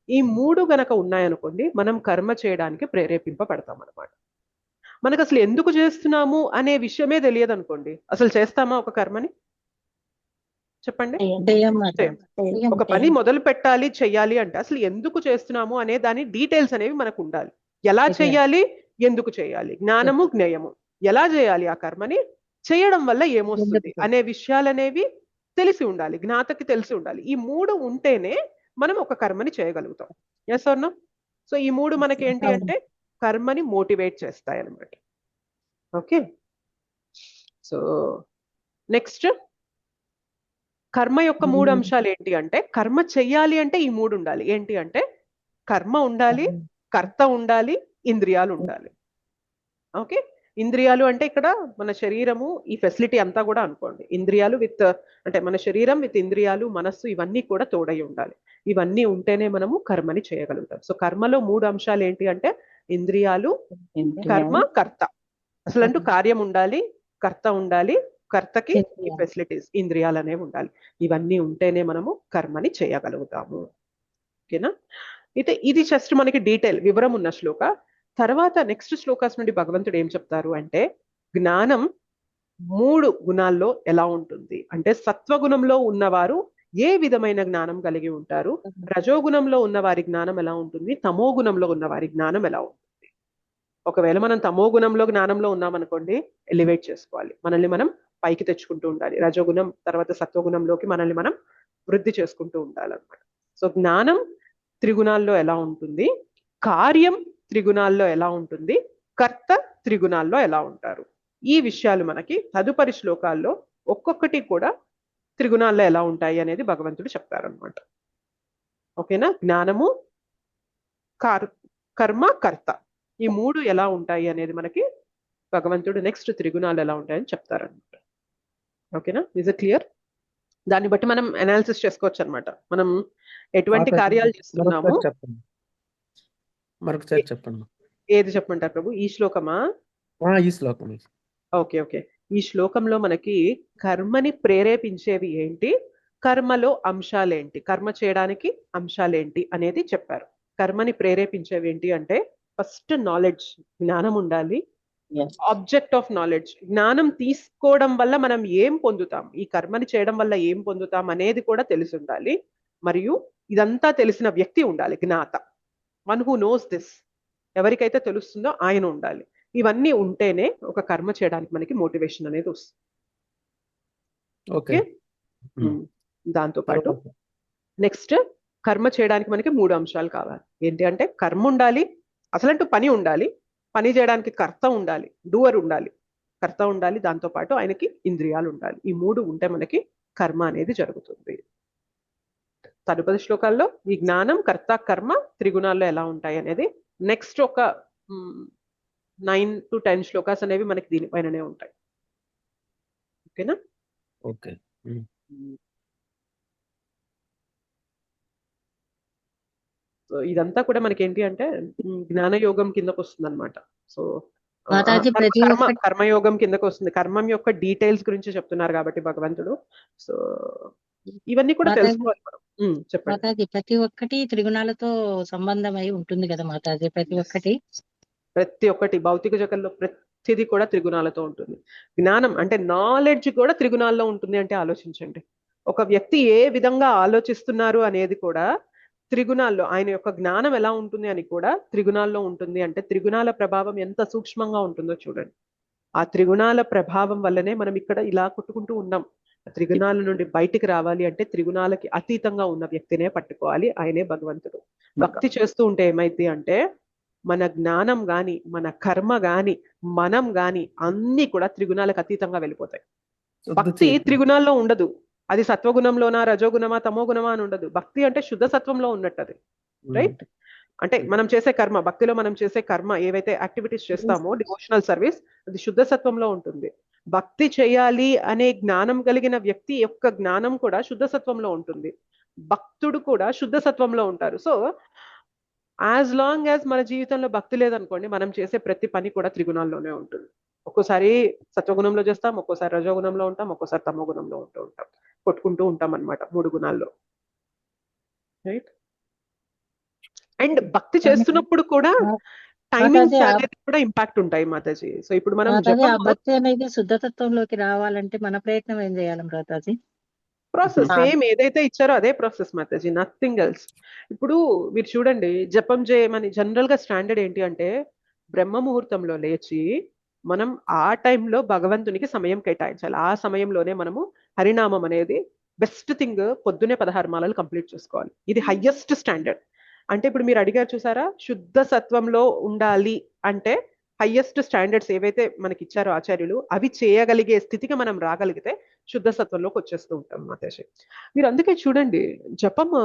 ఈ 3 గనక ఉన్నాయనుకోండి, మనం కర్మ చేయడానికి ప్రేరేపింపబడతాం అనమాట. మనకు అసలు ఎందుకు చేస్తున్నాము అనే విషయమే తెలియదు అనుకోండి, అసలు చేస్తామా ఒక కర్మని? చెప్పండి. ఒక పని మొదలు పెట్టాలి, చెయ్యాలి అంటే అసలు ఎందుకు చేస్తున్నాము అనే దాని డీటెయిల్స్ అనేవి మనకు ఉండాలి. ఎలా చెయ్యాలి, ఎందుకు చేయాలి, జ్ఞానము, జ్ఞేయము, ఎలా చేయాలి ఆ కర్మని, చేయడం వల్ల ఏమొస్తుంది అనే విషయాలనేవి తెలిసి ఉండాలి, జ్ఞాతకి తెలిసి ఉండాలి. ఈ 3 ఉంటేనే మనం ఒక కర్మని చేయగలుగుతాం. Yes or no? సో ఈ 3 మనకి ఏంటి అంటే కర్మని మోటివేట్ చేస్తాయి అన్నమాట. ఓకే, సో నెక్స్ట్ కర్మ యొక్క 3 అంశాలు ఏంటి అంటే కర్మ చెయ్యాలి అంటే ఈ 3 ఉండాలి. ఏంటి అంటే కర్మ ఉండాలి, కర్త ఉండాలి, ఇంద్రియాలు ఉండాలి. ఓకే, ఇంద్రియాలు అంటే ఇక్కడ మన శరీరము, ఈ ఫెసిలిటీ అంతా కూడా అనుకోండి. ఇంద్రియాలు విత్ అంటే మన శరీరం విత్ ఇంద్రియాలు, మనస్సు, ఇవన్నీ కూడా తోడై ఉండాలి. ఇవన్నీ ఉంటేనే మనము కర్మని చేయగలుగుతాం. సో కర్మలో 3 అంశాలు ఏంటి అంటే ఇంద్రియాలు, కర్మ, కర్త. అసలు అంటూ కార్యం ఉండాలి, కర్త ఉండాలి, కర్తకి ఈ ఫెసిలిటీస్, ఇంద్రియాలు అనేవి ఉండాలి. ఇవన్నీ ఉంటేనే మనము కర్మని చేయగలుగుతాము. ఓకేనా? అయితే ఇది జస్ట్ మనకి డీటెయిల్ వివరం ఉన్న శ్లోక. తర్వాత నెక్స్ట్ శ్లోకాస్ నుండి భగవంతుడు ఏం చెప్తారు అంటే జ్ఞానం 3 గుణాల్లో ఎలా ఉంటుంది అంటే సత్వగుణంలో ఉన్నవారు ఏ విధమైన జ్ఞానం కలిగి ఉంటారు, రజోగుణంలో ఉన్న వారి జ్ఞానం ఎలా ఉంటుంది, తమో గుణంలో ఉన్న వారి జ్ఞానం ఎలా ఉంటుంది. ఒకవేళ మనం తమో గుణంలో జ్ఞానంలో ఉన్నామనుకోండి, ఎలివేట్ చేసుకోవాలి, మనల్ని మనం పైకి తెచ్చుకుంటూ ఉండాలి. రజోగుణం తర్వాత సత్వగుణంలోకి మనల్ని మనం వృద్ధి చేసుకుంటూ ఉండాలన్నమాట. సో జ్ఞానం త్రిగుణాల్లో ఎలా ఉంటుంది, కార్యం త్రిగుణాల్లో ఎలా ఉంటుంది, కర్త త్రిగుణాల్లో ఎలా ఉంటారు, ఈ విషయాలు మనకి తదుపరి శ్లోకాల్లో ఒక్కొక్కటి కూడా త్రిగుణాల్లో ఎలా ఉంటాయి అనేది భగవంతుడు చెప్తారనమాట. ఓకేనా? జ్ఞానము, కర్మ, కర్త, ఈ మూడు ఎలా ఉంటాయి అనేది మనకి భగవంతుడు నెక్స్ట్ త్రిగుణాలు ఎలా ఉంటాయని చెప్తారనమాట. ఓకేనా? Is it clear? దాన్ని బట్టి మనం అనాలిసిస్ చేసుకోవచ్చు అనమాట. మనం ఎటువంటి కార్యాలు చేస్తున్నాము. మరొకసారి చెప్పండి. ఏది చెప్పమంటారు ప్రభు? ఈ శ్లోకమా? ఈ శ్లోకం. Okay okay. ఈ శ్లోకంలో మనకి కర్మని ప్రేరేపించేవి ఏంటి, కర్మలో అంశాలేంటి, కర్మ చేయడానికి అంశాలేంటి అనేది చెప్పారు. కర్మని ప్రేరేపించేవి ఏంటి అంటే ఫస్ట్ నాలెడ్జ్, జ్ఞానం ఉండాలి. ఆబ్జెక్ట్ ఆఫ్ నాలెడ్జ్, జ్ఞానం తీసుకోవడం వల్ల మనం ఏం పొందుతాం, ఈ కర్మని చేయడం వల్ల ఏం పొందుతాం అనేది కూడా తెలిసి ఉండాలి. మరియు ఇదంతా తెలిసిన వ్యక్తి ఉండాలి, జ్ఞాత, వన్ హూ నోస్ దిస్, ఎవరికైతే తెలుస్తుందో ఆయన ఉండాలి. ఇవన్నీ ఉంటేనే ఒక కర్మ చేయడానికి మనకి మోటివేషన్ అనేది వస్తుంది. ఓకే. దాంతో పాటు నెక్స్ట్ కర్మ చేయడానికి మనకి 3 అంశాలు కావాలి. ఏంటి అంటే కర్మ ఉండాలి, అసలంటూ పని ఉండాలి, పని చేయడానికి కర్త ఉండాలి, డూవర్ ఉండాలి, కర్త ఉండాలి, దాంతో పాటు ఆయనకి ఇంద్రియాలు ఉండాలి. ఈ 3 ఉంటే మనకి కర్మ అనేది జరుగుతుంది. తదుపరి శ్లోకాల్లో ఈ జ్ఞానం, కర్త, కర్మ త్రిగుణాల్లో ఎలా ఉంటాయి అనేది నెక్స్ట్ ఒక 9 to 10 శ్లోకాస్ అనేవి మనకి దీనిపైననే ఉంటాయి. ఓకేనా? ఓకే. సో ఇదంతా కూడా మనకి ఏంటి అంటే జ్ఞానయోగం కిందకు వస్తుంది అనమాట. సో కర్మయోగం కిందకు వస్తుంది. కర్మం యొక్క డీటెయిల్స్ గురించి చెప్తున్నారు కాబట్టి భగవంతుడు. సో ఇవన్నీ కూడా తెలుసుకోవాలి మనం. చెప్పండి మాతాజీ. ప్రతి ఒక్కటి త్రిగుణాలతో సంబంధం అయి ఉంటుంది కదా మాతాజీ? ప్రతి ఒక్కటి భౌతిక జగత్తులో ప్రతిదీ కూడా త్రిగుణాలతో ఉంటుంది. జ్ఞానం అంటే నాలెడ్జ్ కూడా త్రిగుణాల్లో ఉంటుంది అంటే ఆలోచించండి. ఒక వ్యక్తి ఏ విధంగా ఆలోచిస్తున్నారు అనేది కూడా త్రిగుణాల్లో, ఆయన యొక్క జ్ఞానం ఎలా ఉంటుంది అని కూడా త్రిగుణాల్లో ఉంటుంది. అంటే త్రిగుణాల ప్రభావం ఎంత సూక్ష్మంగా ఉంటుందో చూడండి. ఆ త్రిగుణాల ప్రభావం వల్లనే మనం ఇక్కడ ఇలా కొట్టుకుంటూ ఉన్నాం. త్రిగుణాల నుండి బయటికి రావాలి అంటే త్రిగుణాలకి అతీతంగా ఉన్న వ్యక్తినే పట్టుకోవాలి, ఆయనే భగవంతుడు. భక్తి చేస్తూ ఉంటే ఏమైంది అంటే మన జ్ఞానం గాని, మన కర్మ గాని, మనం గాని అన్ని కూడా త్రిగుణాలకు అతీతంగా వెళ్ళిపోతాయి. భక్తి త్రిగుణాల్లో ఉండదు. అది సత్వగుణంలోనా, రజోగుణమా, తమోగుణమా అని ఉండదు. భక్తి అంటే శుద్ధ సత్వంలో ఉన్నట్టు అది. రైట్? అంటే మనం చేసే కర్మ, భక్తిలో మనం చేసే కర్మ, ఏవైతే యాక్టివిటీస్ చేస్తామో డివోషనల్ సర్వీస్, అది శుద్ధ సత్వంలో ఉంటుంది. భక్తి చేయాలి అనే జ్ఞానం కలిగిన వ్యక్తి యొక్క జ్ఞానం కూడా శుద్ధ సత్వంలో ఉంటుంది. భక్తుడు కూడా శుద్ధ సత్వంలో ఉంటారు. సో యాజ్ లాంగ్ యాజ్ మన జీవితంలో భక్తి లేదనుకోండి, మనం చేసే ప్రతి పని కూడా త్రిగుణాల్లోనే ఉంటుంది. ఒక్కోసారి సత్వగుణంలో చేస్తాం, ఒక్కోసారి రజోగుణంలో ఉంటాం, ఒక్కోసారి తమోగుణంలో ఉంటాం. కొట్టుకుంటూ ఉంటాం అన్నమాట 3 గుణాల్లో. రైట్? అండ్ భక్తి చేస్తున్నప్పుడు కూడా టైమింగ్స్ అనేది కూడా ఇంపాక్ట్ ఉంటాయి మాతాజీ. సో ఇప్పుడు మనం భక్తి అనేది శుద్ధతత్వంలోకి రావాలంటే మన ప్రయత్నం ఏం చేయాలి మాతాజీ? ప్రాసెస్ సేమ్ ఏదైతే ఇచ్చారో అదే ప్రాసెస్ మాతాజీ, నథింగ్ ఎల్స్. ఇప్పుడు మీరు చూడండి, జపం చేయమని జనరల్ గా స్టాండర్డ్ ఏంటి అంటే బ్రహ్మ ముహూర్తంలో లేచి మనం ఆ టైంలో భగవంతునికి సమయం కేటాయించాలి. ఆ సమయంలోనే మనము హరినామం అనేది బెస్ట్ థింగ్. పొద్దునే 16 మాలలు కంప్లీట్ చేసుకోవాలి. ఇది హైయెస్ట్ స్టాండర్డ్. అంటే ఇప్పుడు మీరు అడిగారు చూసారా, శుద్ధ సత్వంలో ఉండాలి అంటే హైయెస్ట్ స్టాండర్డ్స్ ఏవైతే మనకి ఇచ్చారో ఆచార్యులు, అవి చేయగలిగే స్థితికి మనం రాగలిగితే శుద్ధ సత్వంలోకి వచ్చేస్తూ ఉంటాం మాతాజీ. మీరు అందుకే చూడండి, జపము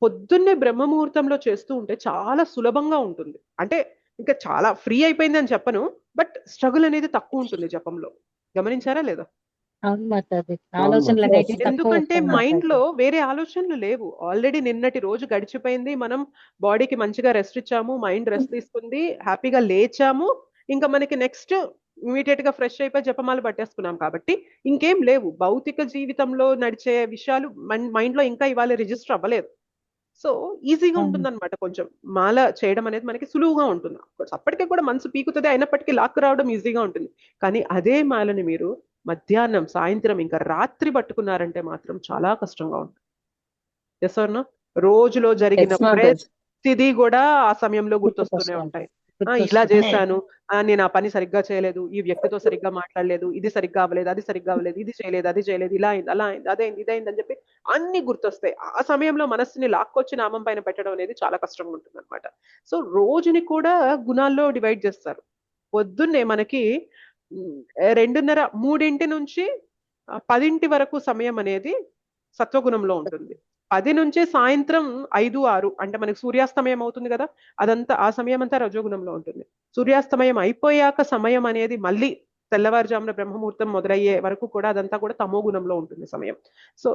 పొద్దున్నే బ్రహ్మ ముహూర్తంలో చేస్తూ ఉంటే చాలా సులభంగా ఉంటుంది. అంటే ఇంకా చాలా ఫ్రీ అయిపోయింది అని చెప్పను, బట్ స్ట్రగుల్ అనేది తక్కువ ఉంటుంది జపంలో. గమనించారా లేదా? ఎందుకంటే మైండ్ లో వేరే ఆలోచనలు లేవు. ఆల్రెడీ నిన్నటి రోజు గడిచిపోయింది, మనం బాడీకి మంచిగా రెస్ట్ ఇచ్చాము, మైండ్ రెస్ట్ తీసుకుంది, హ్యాపీగా లేచాము, ఇంకా మనకి నెక్స్ట్ ఇమీడియట్ గా ఫ్రెష్ అయిపోయి జపమాలు పట్టేసుకున్నాం. కాబట్టి ఇంకేం లేవు. భౌతిక జీవితంలో నడిచే విషయాలు మైండ్ లో ఇంకా ఇవాళ రిజిస్టర్ అవ్వలేదు. సో ఈజీగా ఉంటుంది అనమాట. కొంచెం మాల చేయడం అనేది మనకి సులువుగా ఉంటుంది. అప్పటికే కూడా మనసు పీకుతుంది, అయినప్పటికీ లాక్ రావడం ఈజీగా ఉంటుంది. కానీ అదే మాలని మీరు మధ్యాహ్నం, సాయంత్రం, ఇంకా రాత్రి పట్టుకున్నారంటే మాత్రం చాలా కష్టంగా ఉంటుంది. Yes or no? రోజులో జరిగిన ప్రతిదీ కూడా ఆ సమయంలో గుర్తొస్తూనే ఉంటాయి. ఇలా గుర్తొస్తుంది. చేశాను, నేను ఆ పని సరిగ్గా చేయలేదు, ఈ వ్యక్తితో సరిగ్గా మాట్లాడలేదు, ఇది సరిగ్గా అవ్వలేదు, అది సరిగ్గా అవ్వలేదు, ఇది చేయలేదు, అది చేయలేదు, ఇలా అయింది, అలా అయింది, అదైంది, ఇదైంది అని చెప్పి అన్ని గుర్తొస్తాయి. ఆ సమయంలో మనస్సుని లాక్కొచ్చి నామం పైన పెట్టడం అనేది చాలా కష్టంగా ఉంటుంది అనమాట. సో రోజుని కూడా గుణాల్లో డివైడ్ చేస్తారు. పొద్దున్నే మనకి 2:30, 3 నుంచి 10 వరకు సమయం అనేది సత్వగుణంలో ఉంటుంది. 10 నుంచి సాయంత్రం 5, 6 అంటే మనకి సూర్యాస్తమయం అవుతుంది కదా, అదంతా ఆ సమయం అంతా రజోగుణంలో ఉంటుంది. సూర్యాస్తమయం అయిపోయాక సమయం అనేది మళ్ళీ తెల్లవారుజామున బ్రహ్మముహూర్తం మొదలయ్యే వరకు కూడా అదంతా కూడా తమో గుణంలో ఉంటుంది సమయం. సో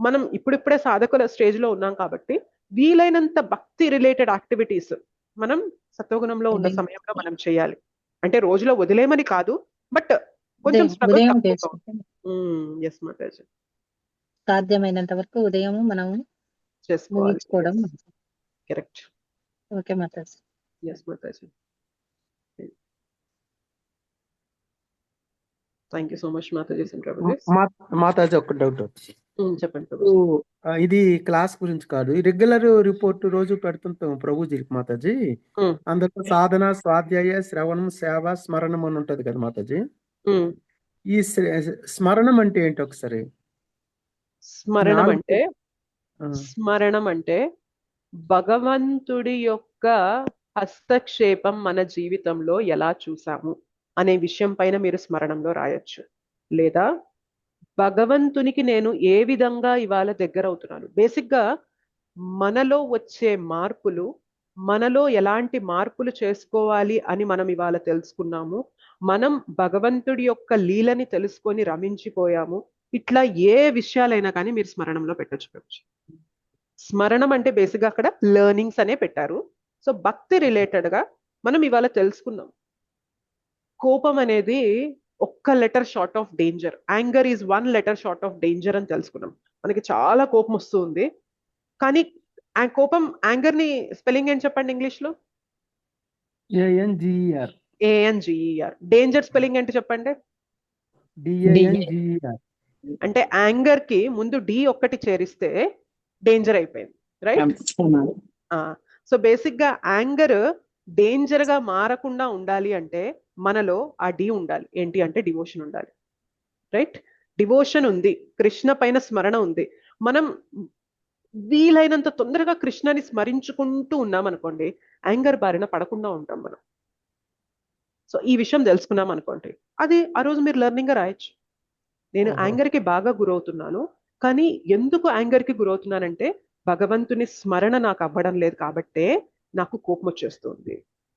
మనం ఇప్పుడిప్పుడే సాధకుల స్టేజ్ లో ఉన్నాం కాబట్టి వీలైనంత భక్తి రిలేటెడ్ యాక్టివిటీస్ మనం సత్వగుణంలో ఉన్న సమయంలో మనం చేయాలి. అంటే రోజులో వదిలేమని కాదు, బట్ కొంచెం స్ట్రగుల్ ఉదయం తక్కువగా చేసుకుంటాం. ఉంటుంది. ఎస్ మాతాజీ, సాధ్యమైనంత వరకు ఉదయం మనం చేసుకోవాలి. ముగించుకోవడం. కరెక్ట్. ఓకే మాతాజీ. ఎస్ మాతాజీ, థ్యాంక్ యూ సో మచ్ మాతాజీ. మాతాజీ ఒక డౌట్. చెప్పండి ప్రభు. ఇప్పుడు, ఇది క్లాస్ గురించి కాదు, ఈ రెగ్యులర్ రిపోర్ట్ రోజు పెడుతుంటాం ప్రభుజీకి మాతాజీ. అందులో సాధన, స్వాధ్యాయ, శ్రవణం, సేవ, స్మరణం అని ఉంటది కదా మాతాజీ. ఈ స్మరణం అంటే ఏంటి ఒకసారి? స్మరణం అంటే భగవంతుడి యొక్క హస్తక్షేపం మన జీవితంలో ఎలా చూసాము అనే విషయం పైన మీరు స్మరణంలో రాయొచ్చు. లేదా భగవంతునికి నేను ఏ విధంగా ఇవాళ దగ్గర అవుతున్నాను. బేసిక్ గా మనలో వచ్చే మార్పులు, మనలో ఎలాంటి మార్పులు చేసుకోవాలి అని మనం ఇవాళ తెలుసుకున్నాము. మనం భగవంతుడి యొక్క లీలని తెలుసుకొని రమించిపోయాము. ఇట్లా ఏ విషయాలైనా కానీ మీరు స్మరణంలో పెట్టచ్చు. స్మరణం అంటే బేసిక్ గా అక్కడ లెర్నింగ్స్ అనే పెట్టారు. సో భక్తి రిలేటెడ్ గా మనం ఇవాళ తెలుసుకున్నాం, కోపం అనేది ఒక్క letter short of danger, anger is 1 letter short of danger అని తెలుసుకున్నాం. మనకి చాలా కోపం వస్తుంది, కానీ కోపం, యాంగర్ ని స్పెల్లింగ్ ఏం చెప్పండి ఇంగ్లీష్ లో? ANGER. ANGER. డేంజర్ స్పెల్లింగ్ ఏంటి చెప్పండి? DANGER. అంటే యాంగర్ కి ముందు డి ఒక్కటి చేరిస్తే డేంజర్ అయిపోయింది, రైట్? సో బేసిక్ గా యాంగర్ డేంజర్ గా మారకుండా ఉండాలి అంటే మనలో ఆ డి ఉండాలి. ఏంటి అంటే డివోషన్ ఉండాలి, రైట్? డివోషన్ ఉంది, కృష్ణ పైన స్మరణ ఉంది. మనం వీలైనంత తొందరగా కృష్ణని స్మరించుకుంటూ ఉన్నాం అనుకోండి, యాంగర్ బారిన పడకుండా ఉంటాం మనం. సో ఈ విషయం తెలుసుకున్నాం అనుకోండి, అది ఆ రోజు మీరు లెర్నింగ్ గా రాయొచ్చు. నేను యాంగర్ కి బాగా గురవుతున్నాను, కానీ ఎందుకు యాంగర్ కి గురవుతున్నానంటే భగవంతుని స్మరణ నాకు అవ్వడం లేదు కాబట్టే నాకు కోపం వచ్చేస్తుంది.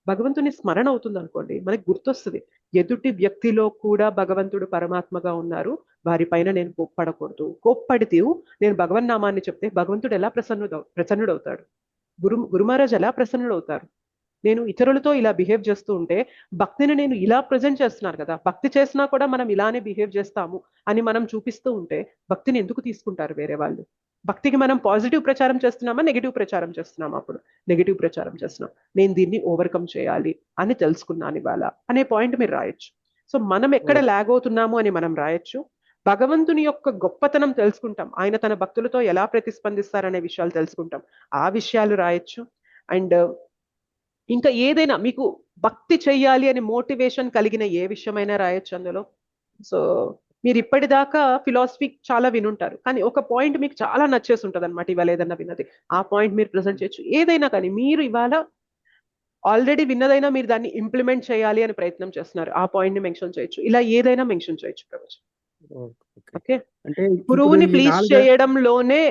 భగవంతుని స్మరణ అవుతుంది అనుకోండి, మనకి గుర్తొస్తుంది ఎదుటి వ్యక్తిలో కూడా భగవంతుడు పరమాత్మగా ఉన్నారు, వారిపైన నేను కోప్పడకూడదు. కోప్పడితే నేను భగవన్ నామాన్ని చెప్తే భగవంతుడు ఎలా ప్రసన్నుడవుతాడు, గురుమహారాజ్ ఎలా ప్రసన్నుడవుతారు? నేను ఇతరులతో ఇలా బిహేవ్ చేస్తూ ఉంటే భక్తిని నేను ఇలా ప్రజెంట్ చేస్తున్నాను కదా, భక్తి చేసినా కూడా మనం ఇలానే బిహేవ్ చేస్తాము అని మనం చూపిస్తూ ఉంటే భక్తిని ఎందుకు తీసుకుంటారు వేరే వాళ్ళు? భక్తికి మనం పాజిటివ్ ప్రచారం చేస్తున్నామా, నెగిటివ్ ప్రచారం చేస్తున్నామా? అప్పుడు నెగిటివ్ ప్రచారం చేస్తున్నాం. నేను దీన్ని ఓవర్కమ్ చేయాలి అని తెలుసుకున్నాను ఇవాళ అనే పాయింట్ మీరు రాయొచ్చు. సో మనం ఎక్కడ లాగ్ అవుతున్నాము అని మనం రాయొచ్చు. భగవంతుని యొక్క గొప్పతనం తెలుసుకుంటాం, ఆయన తన భక్తులతో ఎలా ప్రతిస్పందిస్తారనే విషయాలు తెలుసుకుంటాం, ఆ విషయాలు రాయొచ్చు. అండ్ ఇంకా ఏదైనా మీకు భక్తి చెయ్యాలి అని మోటివేషన్ కలిగిన ఏ విషయమైనా రాయొచ్చు అందులో. సో మీరు ఇప్పటిదాకా ఫిలాసఫీ చాలా వినుంటారు, కానీ ఒక పాయింట్ మీకు చాలా నచ్చేసి ఉంటుంది అనమాట ఇవాళ ఏదన్నా విన్నది, ఆ పాయింట్ మీరు ప్రజెంట్ చేయొచ్చు. ఏదైనా కానీ మీరు ఇవాళ ఆల్రెడీ విన్నదైనా మీరు దాన్ని ఇంప్లిమెంట్ చేయాలి అని ప్రయత్నం చేస్తున్నారు, ఆ పాయింట్ ని మెన్షన్ చేయొచ్చు. ఇలా ఏదైనా మెన్షన్ చేయొచ్చు ప్రభు. ఓకే, అంటే గురువుని ప్లీజ్ చేయడంలోనే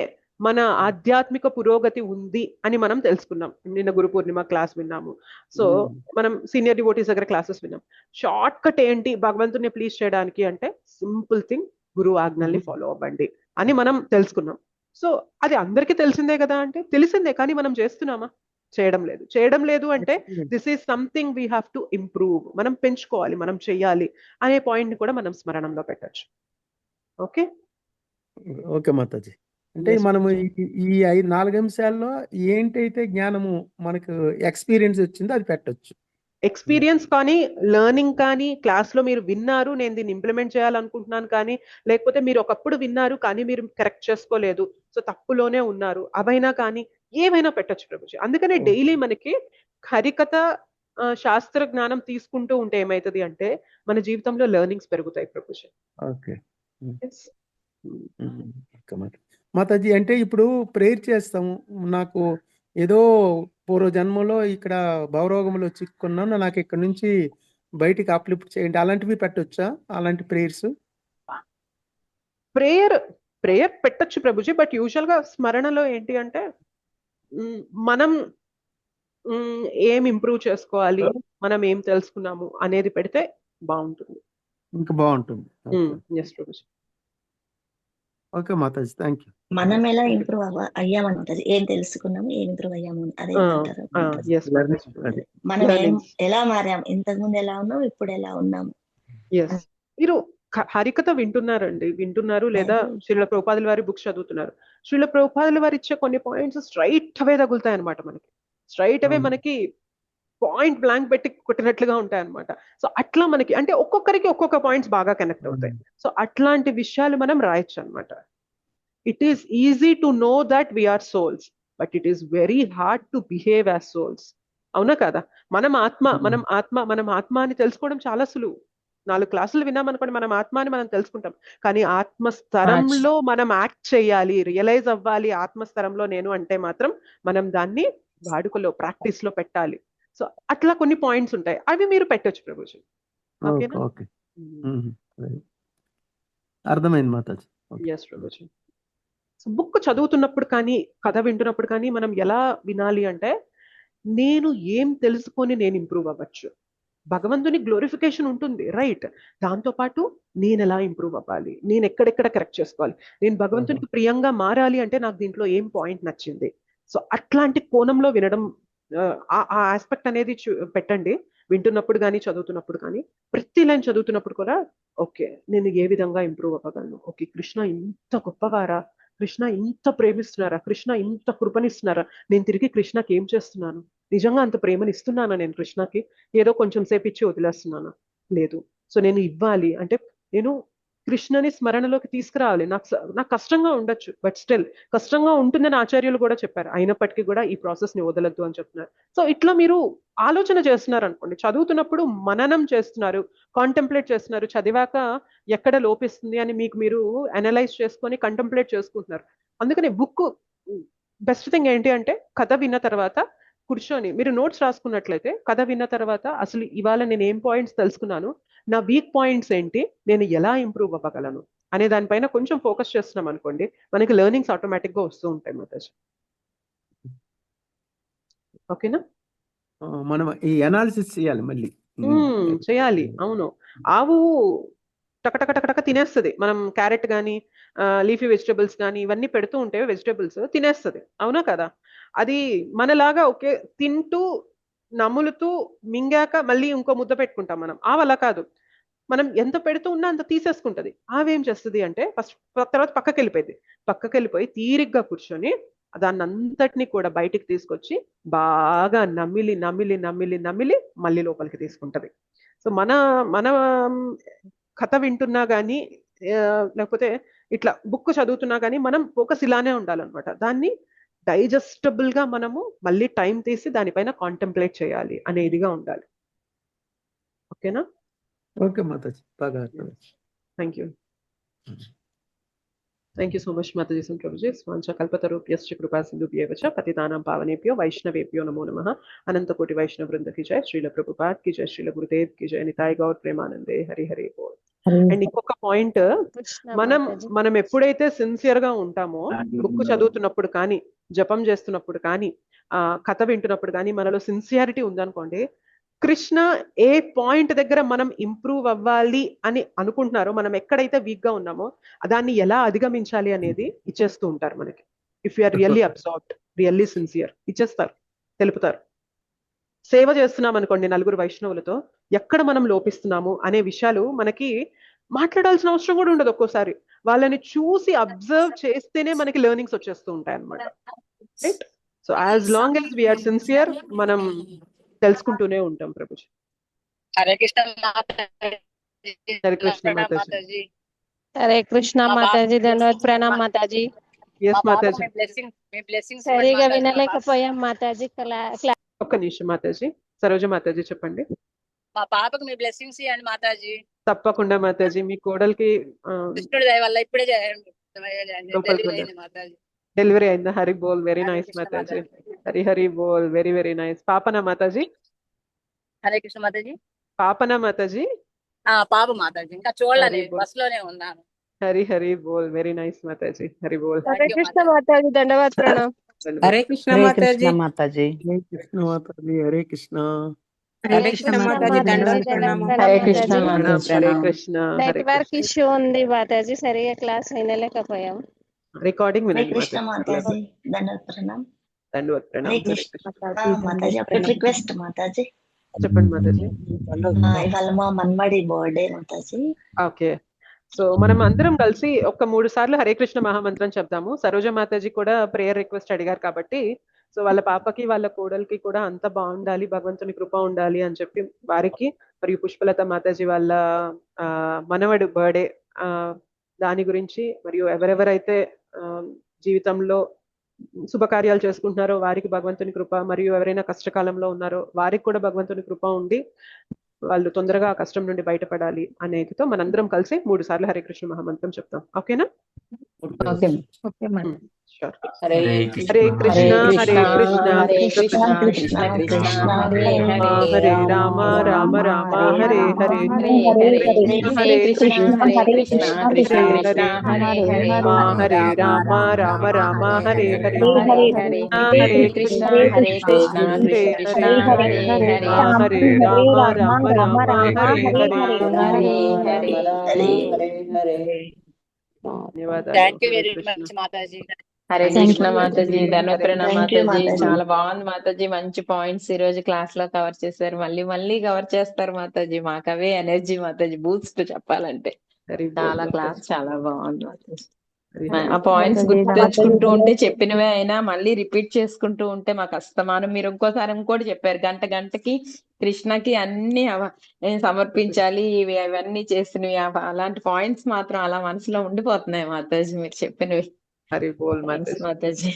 మన ఆధ్యాత్మిక పురోగతి ఉంది అని మనం తెలుసుకున్నాం. నిన్న గురు పూర్ణిమ క్లాస్ విన్నాము, సో మనం సీనియర్ డివోటీస్ దగ్గర క్లాసెస్ విన్నాం. షార్ట్ కట్ ఏంటి భగవంతుని ప్లీజ్ చేయడానికి అంటే సింపుల్ థింగ్, గురువు ఆజ్ఞల్ని ఫాలో అవ్వండి అని మనం తెలుసుకున్నాం. సో అది అందరికీ తెలిసిందే కదా, అంటే తెలిసిందే, కానీ మనం చేస్తున్నామా? చేయడం లేదు అంటే this is something we have to improve, మనం పెంచుకోవాలి, మనం చెయ్యాలి అనే పాయింట్ ని కూడా మనం స్మరణంలో పెట్టచ్చు. Okay okay Mataji. అంటే మనము ఈ 4 అంశాల్లో ఏంటైతే జ్ఞానము మనకు ఎక్స్పీరియన్స్ వచ్చిందో అది పెట్టొచ్చు. ఎక్స్పీరియన్స్ కానీ, లెర్నింగ్ కానీ, క్లాస్ లో మీరు విన్నారు నేను దీన్ని ఇంప్లిమెంట్ చేయాలనుకుంటున్నాను కానీ, లేకపోతే మీరు ఒకప్పుడు విన్నారు కానీ మీరు కరెక్ట్ చేసుకోలేదు, సో తప్పులోనే ఉన్నారు, అవైనా కానీ ఏవైనా పెట్టచ్చు ప్రభుజీ. అందుకనే డైలీ మనకి హరికథ శాస్త్ర జ్ఞానం తీసుకుంటూ ఉంటే ఏమైతుంది అంటే మన జీవితంలో లెర్నింగ్స్ పెరుగుతాయి ప్రభుజీ. ఓకే. మాతాజీ, అంటే ఇప్పుడు ప్రేయర్ చేస్తాము, నాకు ఏదో పూర్వ జన్మలో ఇక్కడ భవరోగంలో చిక్కుకున్నాను, నాకు ఇక్కడ నుంచి బయటికి అప్లిఫ్ట్ చేయండి, అలాంటివి పెట్టొచ్చా? అలాంటి ప్రేయర్స్ ప్రేయర్ పెట్టచ్చు ప్రభుజీ. బట్ యూజువల్ గా స్మరణలో ఏంటి అంటే మనం ఏం ఇంప్రూవ్ చేసుకోవాలి, మనం ఏం తెలుసుకున్నాము అనేది పెడితే బాగుంటుంది. ఇంకా బాగుంటుంది. Yes Prabhuji. Okay Mataji, thank you. మనం ఎలా ఇంప్రూవ్ అయ్యామంటారు, ఏం తెలుసుకున్నాము, ఏం ఇంప్రూవ్ అయ్యాము అదే అంటారు. మనం ఎలా మారాము, ఇంతకు ముందు ఎలా ఉన్నాం, ఇప్పుడు ఎలా ఉన్నాము. మీరు హరికథ వింటున్నారు లేదా శ్రీల ప్రభుపాదుల వారి బుక్స్ చదువుతున్నారు. శ్రీల ప్రభుపాదుల వారు ఇచ్చే కొన్ని పాయింట్స్ స్ట్రైట్ అవే తగులుతాయి అనమాట. మనకి స్ట్రైట్ అవే మనకి పాయింట్ బ్లాంక్ పెట్టి కొట్టినట్లుగా ఉంటాయి అనమాట. సో అట్లా మనకి అంటే ఒక్కొక్కరికి ఒక్కొక్క పాయింట్స్ బాగా కనెక్ట్ అవుతాయి. సో అట్లాంటి విషయాలు మనం రాయొచ్చు అనమాట. It is easy to know that we are souls, but it is very hard to behave as souls. అవునా కదా? మనం ఆత్మ అని తెలుసుకోవడం చాలా సులువు. 4 క్లాసులు విన్నామనుకోండి, మనం ఆత్మ అని మనం తెలుసుకుంటాం. కానీ ఆత్మస్థరంలో మనం యాక్ట్ చేయాలి, రియలైజ్ అవ్వాలి ఆత్మస్థరంలో నేను అంటే మాత్రం మనం దాన్ని వాడుకలో ప్రాక్టీస్ లో పెట్టాలి. సో అట్లా కొన్ని పాయింట్స్ ఉంటాయి, అవి మీరు పెట్టొచ్చు ప్రభుజీ. ఓకే, అర్థమైంది Mataji. Yes Prabhuji. So book చదువుతున్నప్పుడు కానీ కథ వింటున్నప్పుడు కానీ మనం ఎలా వినాలి అంటే, నేను ఏం తెలుసుకొని నేను ఇంప్రూవ్ అవ్వచ్చు. భగవంతుని గ్లోరిఫికేషన్ ఉంటుంది, రైట్. దాంతో పాటు నేను ఎలా ఇంప్రూవ్ అవ్వాలి, నేను ఎక్కడెక్కడ కరెక్ట్ చేసుకోవాలి, నేను భగవంతునికి ప్రియంగా మారాలి అంటే నాకు దీంట్లో ఏం పాయింట్ నచ్చింది. సో అట్లాంటి కోణంలో వినడం, ఆ ఆస్పెక్ట్ అనేది పెట్టండి వింటున్నప్పుడు కానీ చదువుతున్నప్పుడు కానీ. ప్రతి లైన్ చదువుతున్నప్పుడు కూడా ఓకే, నేను ఏ విధంగా ఇంప్రూవ్ అవ్వగలను, ఓకే కృష్ణ ఇంత గొప్పవారా, కృష్ణ ఇంత ప్రేమిస్తున్నారా, కృష్ణ ఇంత కృపనిస్తున్నారా, నేను తిరిగి కృష్ణకి ఏం చేస్తున్నాను, నిజంగా అంత ప్రేమని ఇస్తున్నానా నేను కృష్ణకి, ఏదో కొంచెం సేపు ఇచ్చి వదిలేస్తున్నానా, లేదు. సో నేను ఇవ్వాలి అంటే నేను కృష్ణని స్మరణలోకి తీసుకురావాలి. నాకు కష్టంగా ఉండొచ్చు, బట్ స్టిల్ కష్టంగా ఉంటుందని ఆచార్యులు కూడా చెప్పారు. అయినప్పటికీ కూడా ఈ ప్రాసెస్ ని వదలద్దు అని చెప్తున్నారు. సో ఇట్లా మీరు ఆలోచన చేస్తున్నారు అనుకోండి, చదువుతున్నప్పుడు మననం చేస్తున్నారు, కాంటెంప్లేట్ చేస్తున్నారు, చదివాక ఎక్కడ లోపిస్తుంది అని మీకు మీరు అనలైజ్ చేసుకొని కంటెంప్లేట్ చేసుకుంటున్నారు. అందుకని బుక్ బెస్ట్ థింగ్ ఏంటి అంటే, కథ విన్న తర్వాత కూర్చొని మీరు నోట్స్ రాసుకున్నట్లయితే, కథ విన్న తర్వాత అసలు ఇవాళ నేను ఏం పాయింట్స్ తెలుసుకున్నాను, నా వీక్ పాయింట్స్ ఏంటి, నేను ఎలా ఇంప్రూవ్ అవ్వగలను అనే దానిపైన కొంచెం ఫోకస్ చేస్తున్నాం అనుకోండి, మనకి లెర్నింగ్స్ ఆటోమేటిక్ గా వస్తూ ఉంటాయి మాతాజీ. ఓకేనా? మనం ఈ అనాలిసిస్ చేయాలి, మళ్ళీ చేయాలి. అవును, ఆవు టకటక తినేస్తుంది. మనం క్యారెట్ కానీ లీఫీ వెజిటబుల్స్ కానీ ఇవన్నీ పెడుతూ ఉంటే వెజిటబుల్స్ తినేస్తుంది, అవునా కదా? అది మనలాగా ఒకే తింటూ నములుతూ మింగాక మళ్ళీ ఇంకో ముద్ద పెట్టుకుంటాం మనం. ఆవలా కాదు, మనం ఎంత పెడుతూ ఉన్నా అంత తీసేసుకుంటది. ఆవేం చేస్తుంది అంటే ఫస్ట్ తర్వాత పక్కకి వెళ్ళిపోయి తీరిగ్గా కూర్చొని దాన్ని అంతటిని కూడా బయటికి తీసుకొచ్చి బాగా నమిలి నమిలి నమిలి నమిలి మళ్ళీ లోపలికి తీసుకుంటది. సో మన కథ వింటున్నా కానీ లేకపోతే ఇట్లా బుక్ చదువుతున్నా కానీ మనం ఫోకస్ ఇలానే ఉండాలన్నమాట. దాన్ని డైజెస్టబుల్ గా మనము మళ్ళీ టైం తీసి దానిపైన కాంటెంప్లేట్ చేయాలి అనేదిగా ఉండాలి. ఓకేనా? ఓకే మాతాజీ, బాగా thank you. Thank you so much, Mataji and Prabhuji. Swancha kalpatarupyascha kripa sindhubhyeva cha patitanam pavanebhyo vaishnavebhyo namo namah. Ananta koti vaishnav vrinda ki jai. Srila Prabhupada ki jai. Srila Gurudev ki jai. Nitai Gaur Premanande. Hari Hari Bol. And ఇంకొక పాయింట్, మనం ఎప్పుడైతే సిన్సియర్ గా ఉంటామో, బుక్ చదువుతున్నప్పుడు కానీ జపం చేస్తున్నప్పుడు కానీ కథ వింటున్నప్పుడు కానీ మనలో సిన్సియారిటీ ఉందనుకోండి, కృష్ణ ఏ పాయింట్ దగ్గర మనం ఇంప్రూవ్ అవ్వాలి అని అనుకుంటున్నారో, మనం ఎక్కడైతే వీక్ గా ఉన్నామో దాన్ని ఎలా అధిగమించాలి అనేది ఇచ్చేస్తూ ఉంటారు మనకి. If you are really absorbed, really sincere, ఇచ్చేస్తారు, తెలుపుతారు. సేవ చేస్తున్నాం అనుకోండి నలుగురు వైష్ణవులతో, ఎక్కడ మనం లోపిస్తున్నాము అనే విషయాలు మనకి మాట్లాడాల్సిన అవసరం కూడా ఉండదు. ఒక్కోసారి వాళ్ళని చూసి అబ్జర్వ్ చేస్తేనే మనకి లెర్నింగ్స్ వచ్చేస్తూ ఉంటాయి అన్నమాట, right? So as long as we are sincere మనం తెలుసుకుంటూనే ఉంటాం. ప్రభుజీ హరే కృష్ణ హరే కృష్ణ మాతాజీ. హరే కృష్ణ మాతాజీ, ధన్యవాద, ప్రణామ్ మాతాజీ. ఎస్ మాతాజీ, సరిగా వినలేకపోయాం మాతాజీ. ఒక్క నిమిషం మాతాజీ. సరోజ మాతాజీ చెప్పండి. మా పాపకు మీ బ్లెస్సింగ్స్ ఇవ్వండి మాతాజీ. తప్పకుండా మాతాజీ. మీ కోడలికి కృష్ణుడి దయ వల్ల ఇప్పుడే డెలివరీ అయింది మాతాజీ. డెలివరీ అయిందా? హరి బోల్, వెరీ నైస్ మాతాజీ. హరి హరి బోల్, వెరీ వెరీ నైస్. పాపనా మాతాజీ? హరే కృష్ణ మాతాజీ. పాపనా మాతాజీ? పాప మాతాజీ, ఇంకా చూడలేదు, బస్ లోనే ఉన్నాను. హరి హరి బోల్, వెరీ నైస్ మాతాజీ. హరి బోల్. హరే కృష్ణ మాతాజీ, దండవత్ ప్రణామ్. హరే కృష్ణ మాతాజీ. మాతాజీ. హరే కృష్ణ మాతాజీ. హరే కృష్ణ. హరే కృష్ణ మాతాజీ, దండవత్ ప్రణామం. హరే కృష్ణ మాతాజీ. హరే కృష్ణ. నెట్వర్క్ ఇష్యూ ఉంది మాతాజీ, సరిగా క్లాస్ వినలేకపోయాం. రికార్డింగ్ హరే వినండి కృష్ణ మాతాజీ, దండవత్ ప్రణామ్. దండవత్ హరే ప్రణామ్. కృష్ణ మాతాజీ. ఒక రిక్వెస్ట్ మాతాజీ. చెప్పండి మాతాజీ. ఇవాళ మా మన్మడి బర్త్డే మాతాజీ. ఓకే, సో మనం అందరం కలిసి ఒక 3 సార్లు హరే కృష్ణ మహామంత్రం చెప్దాము. సరోజ మాతాజీ కూడా ప్రేయర్ రిక్వెస్ట్ అడిగారు కాబట్టి, సో వాళ్ళ పాపకి వాళ్ళ కోడలికి కూడా అంత బాగుండాలి, భగవంతుని కృప ఉండాలి అని చెప్పి వారికి, మరియు పుష్పలత మాతాజీ వాళ్ళ మనవడు బర్త్డే దాని గురించి, మరియు ఎవరెవరైతే జీవితంలో శుభకార్యాలు చేసుకుంటున్నారో వారికి భగవంతుని కృప, మరియు ఎవరైనా కష్టకాలంలో ఉన్నారో వారికి కూడా భగవంతుని కృప ఉండి వాళ్ళు తొందరగా ఆ కష్టం నుండి బయటపడాలి అనేదితో మనందరం కలిసి 3 సార్లు హరే కృష్ణ మహామంత్రం చెప్తాం. ఓకేనా? హరే హరే కృష్ణ హరే కృష్ణ కృష్ణ కృష్ణ హరే హరే రామ రామ రామ హరే హరే హరే కృష్ణ హరే కృష్ణ కృష్ణ హరే హరే రామ రామ రామ హరే హరే హరే కృష్ణ హరే కృష్ణ కృష్ణ హరే హరే హరే రామ రామ రామ హరే హరే. ధన్యవాదాలు. థ్యాంక్ యూ వెరీ మచ్ మాతాజీ. హరే కృష్ణ మాతాజీ, ధన్యవాద ప్రణామ్ మాతాజీ. చాలా బాగుంది మాతాజీ, మంచి పాయింట్స్ ఈ రోజు క్లాస్ లో కవర్ చేశారు. మళ్ళీ మళ్ళీ కవర్ చేస్తారు మాతాజీ, మాకు అవే ఎనర్జీ మాతాజీ, బూస్ట్ చెప్పాలంటే. చాలా క్లాస్ చాలా బాగుంది మాతాజీ. ఆ పాయింట్స్ గుర్తు తెచ్చుకుంటూ ఉంటే చెప్పినవే అయినా మళ్ళీ రిపీట్ చేసుకుంటూ ఉంటే మాకు అస్తమానం. మీరు ఇంకోసారి ఇంకోటి చెప్పారు, గంటకి కృష్ణకి అన్ని సమర్పించాలి, అవన్నీ చేసినవి. అలాంటి పాయింట్స్ మాత్రం అలా మనసులో ఉండిపోతున్నాయి మాతాజీ మీరు చెప్పినవి. హరి బోల్ మాతాజీ.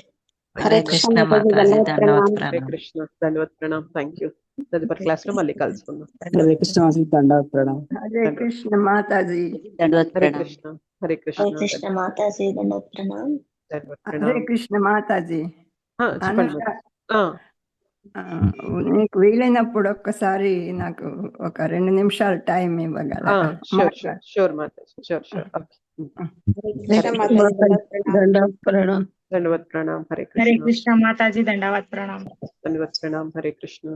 హరే కృష్ణ మాతాజీ, హరే కృష్ణ దండవత్ ప్రణామ్. Thank you. తదుపరి క్లాస్ లో మళ్ళీ కలుసుకుందాం. హరే కృష్ణ దండవత్ ప్రణామ్. హరే కృష్ణ మాతాజీ. హరే కృష్ణ. హరే కృష్ణ. హరే కృష్ణ మాతాజీ, దండవత్ ప్రణామ్. హరే కృష్ణ మాతాజీ. చెప్పండి. నీకు వీలైనప్పుడు ఒక్కసారి నాకు ఒక 2 నిమిషాలు టైం ఇవ్వగలరా? షూర్ మాతాజీ, షూర్ షూర్. దండవత్ ప్రణామ్. దండవత్ ప్రణామ్. హరే హరే కృష్ణ. కృష్ణ మాతాజీ, దండవత్ ప్రణామ్. దండవత్ ప్రణామ్. హరే కృష్ణ.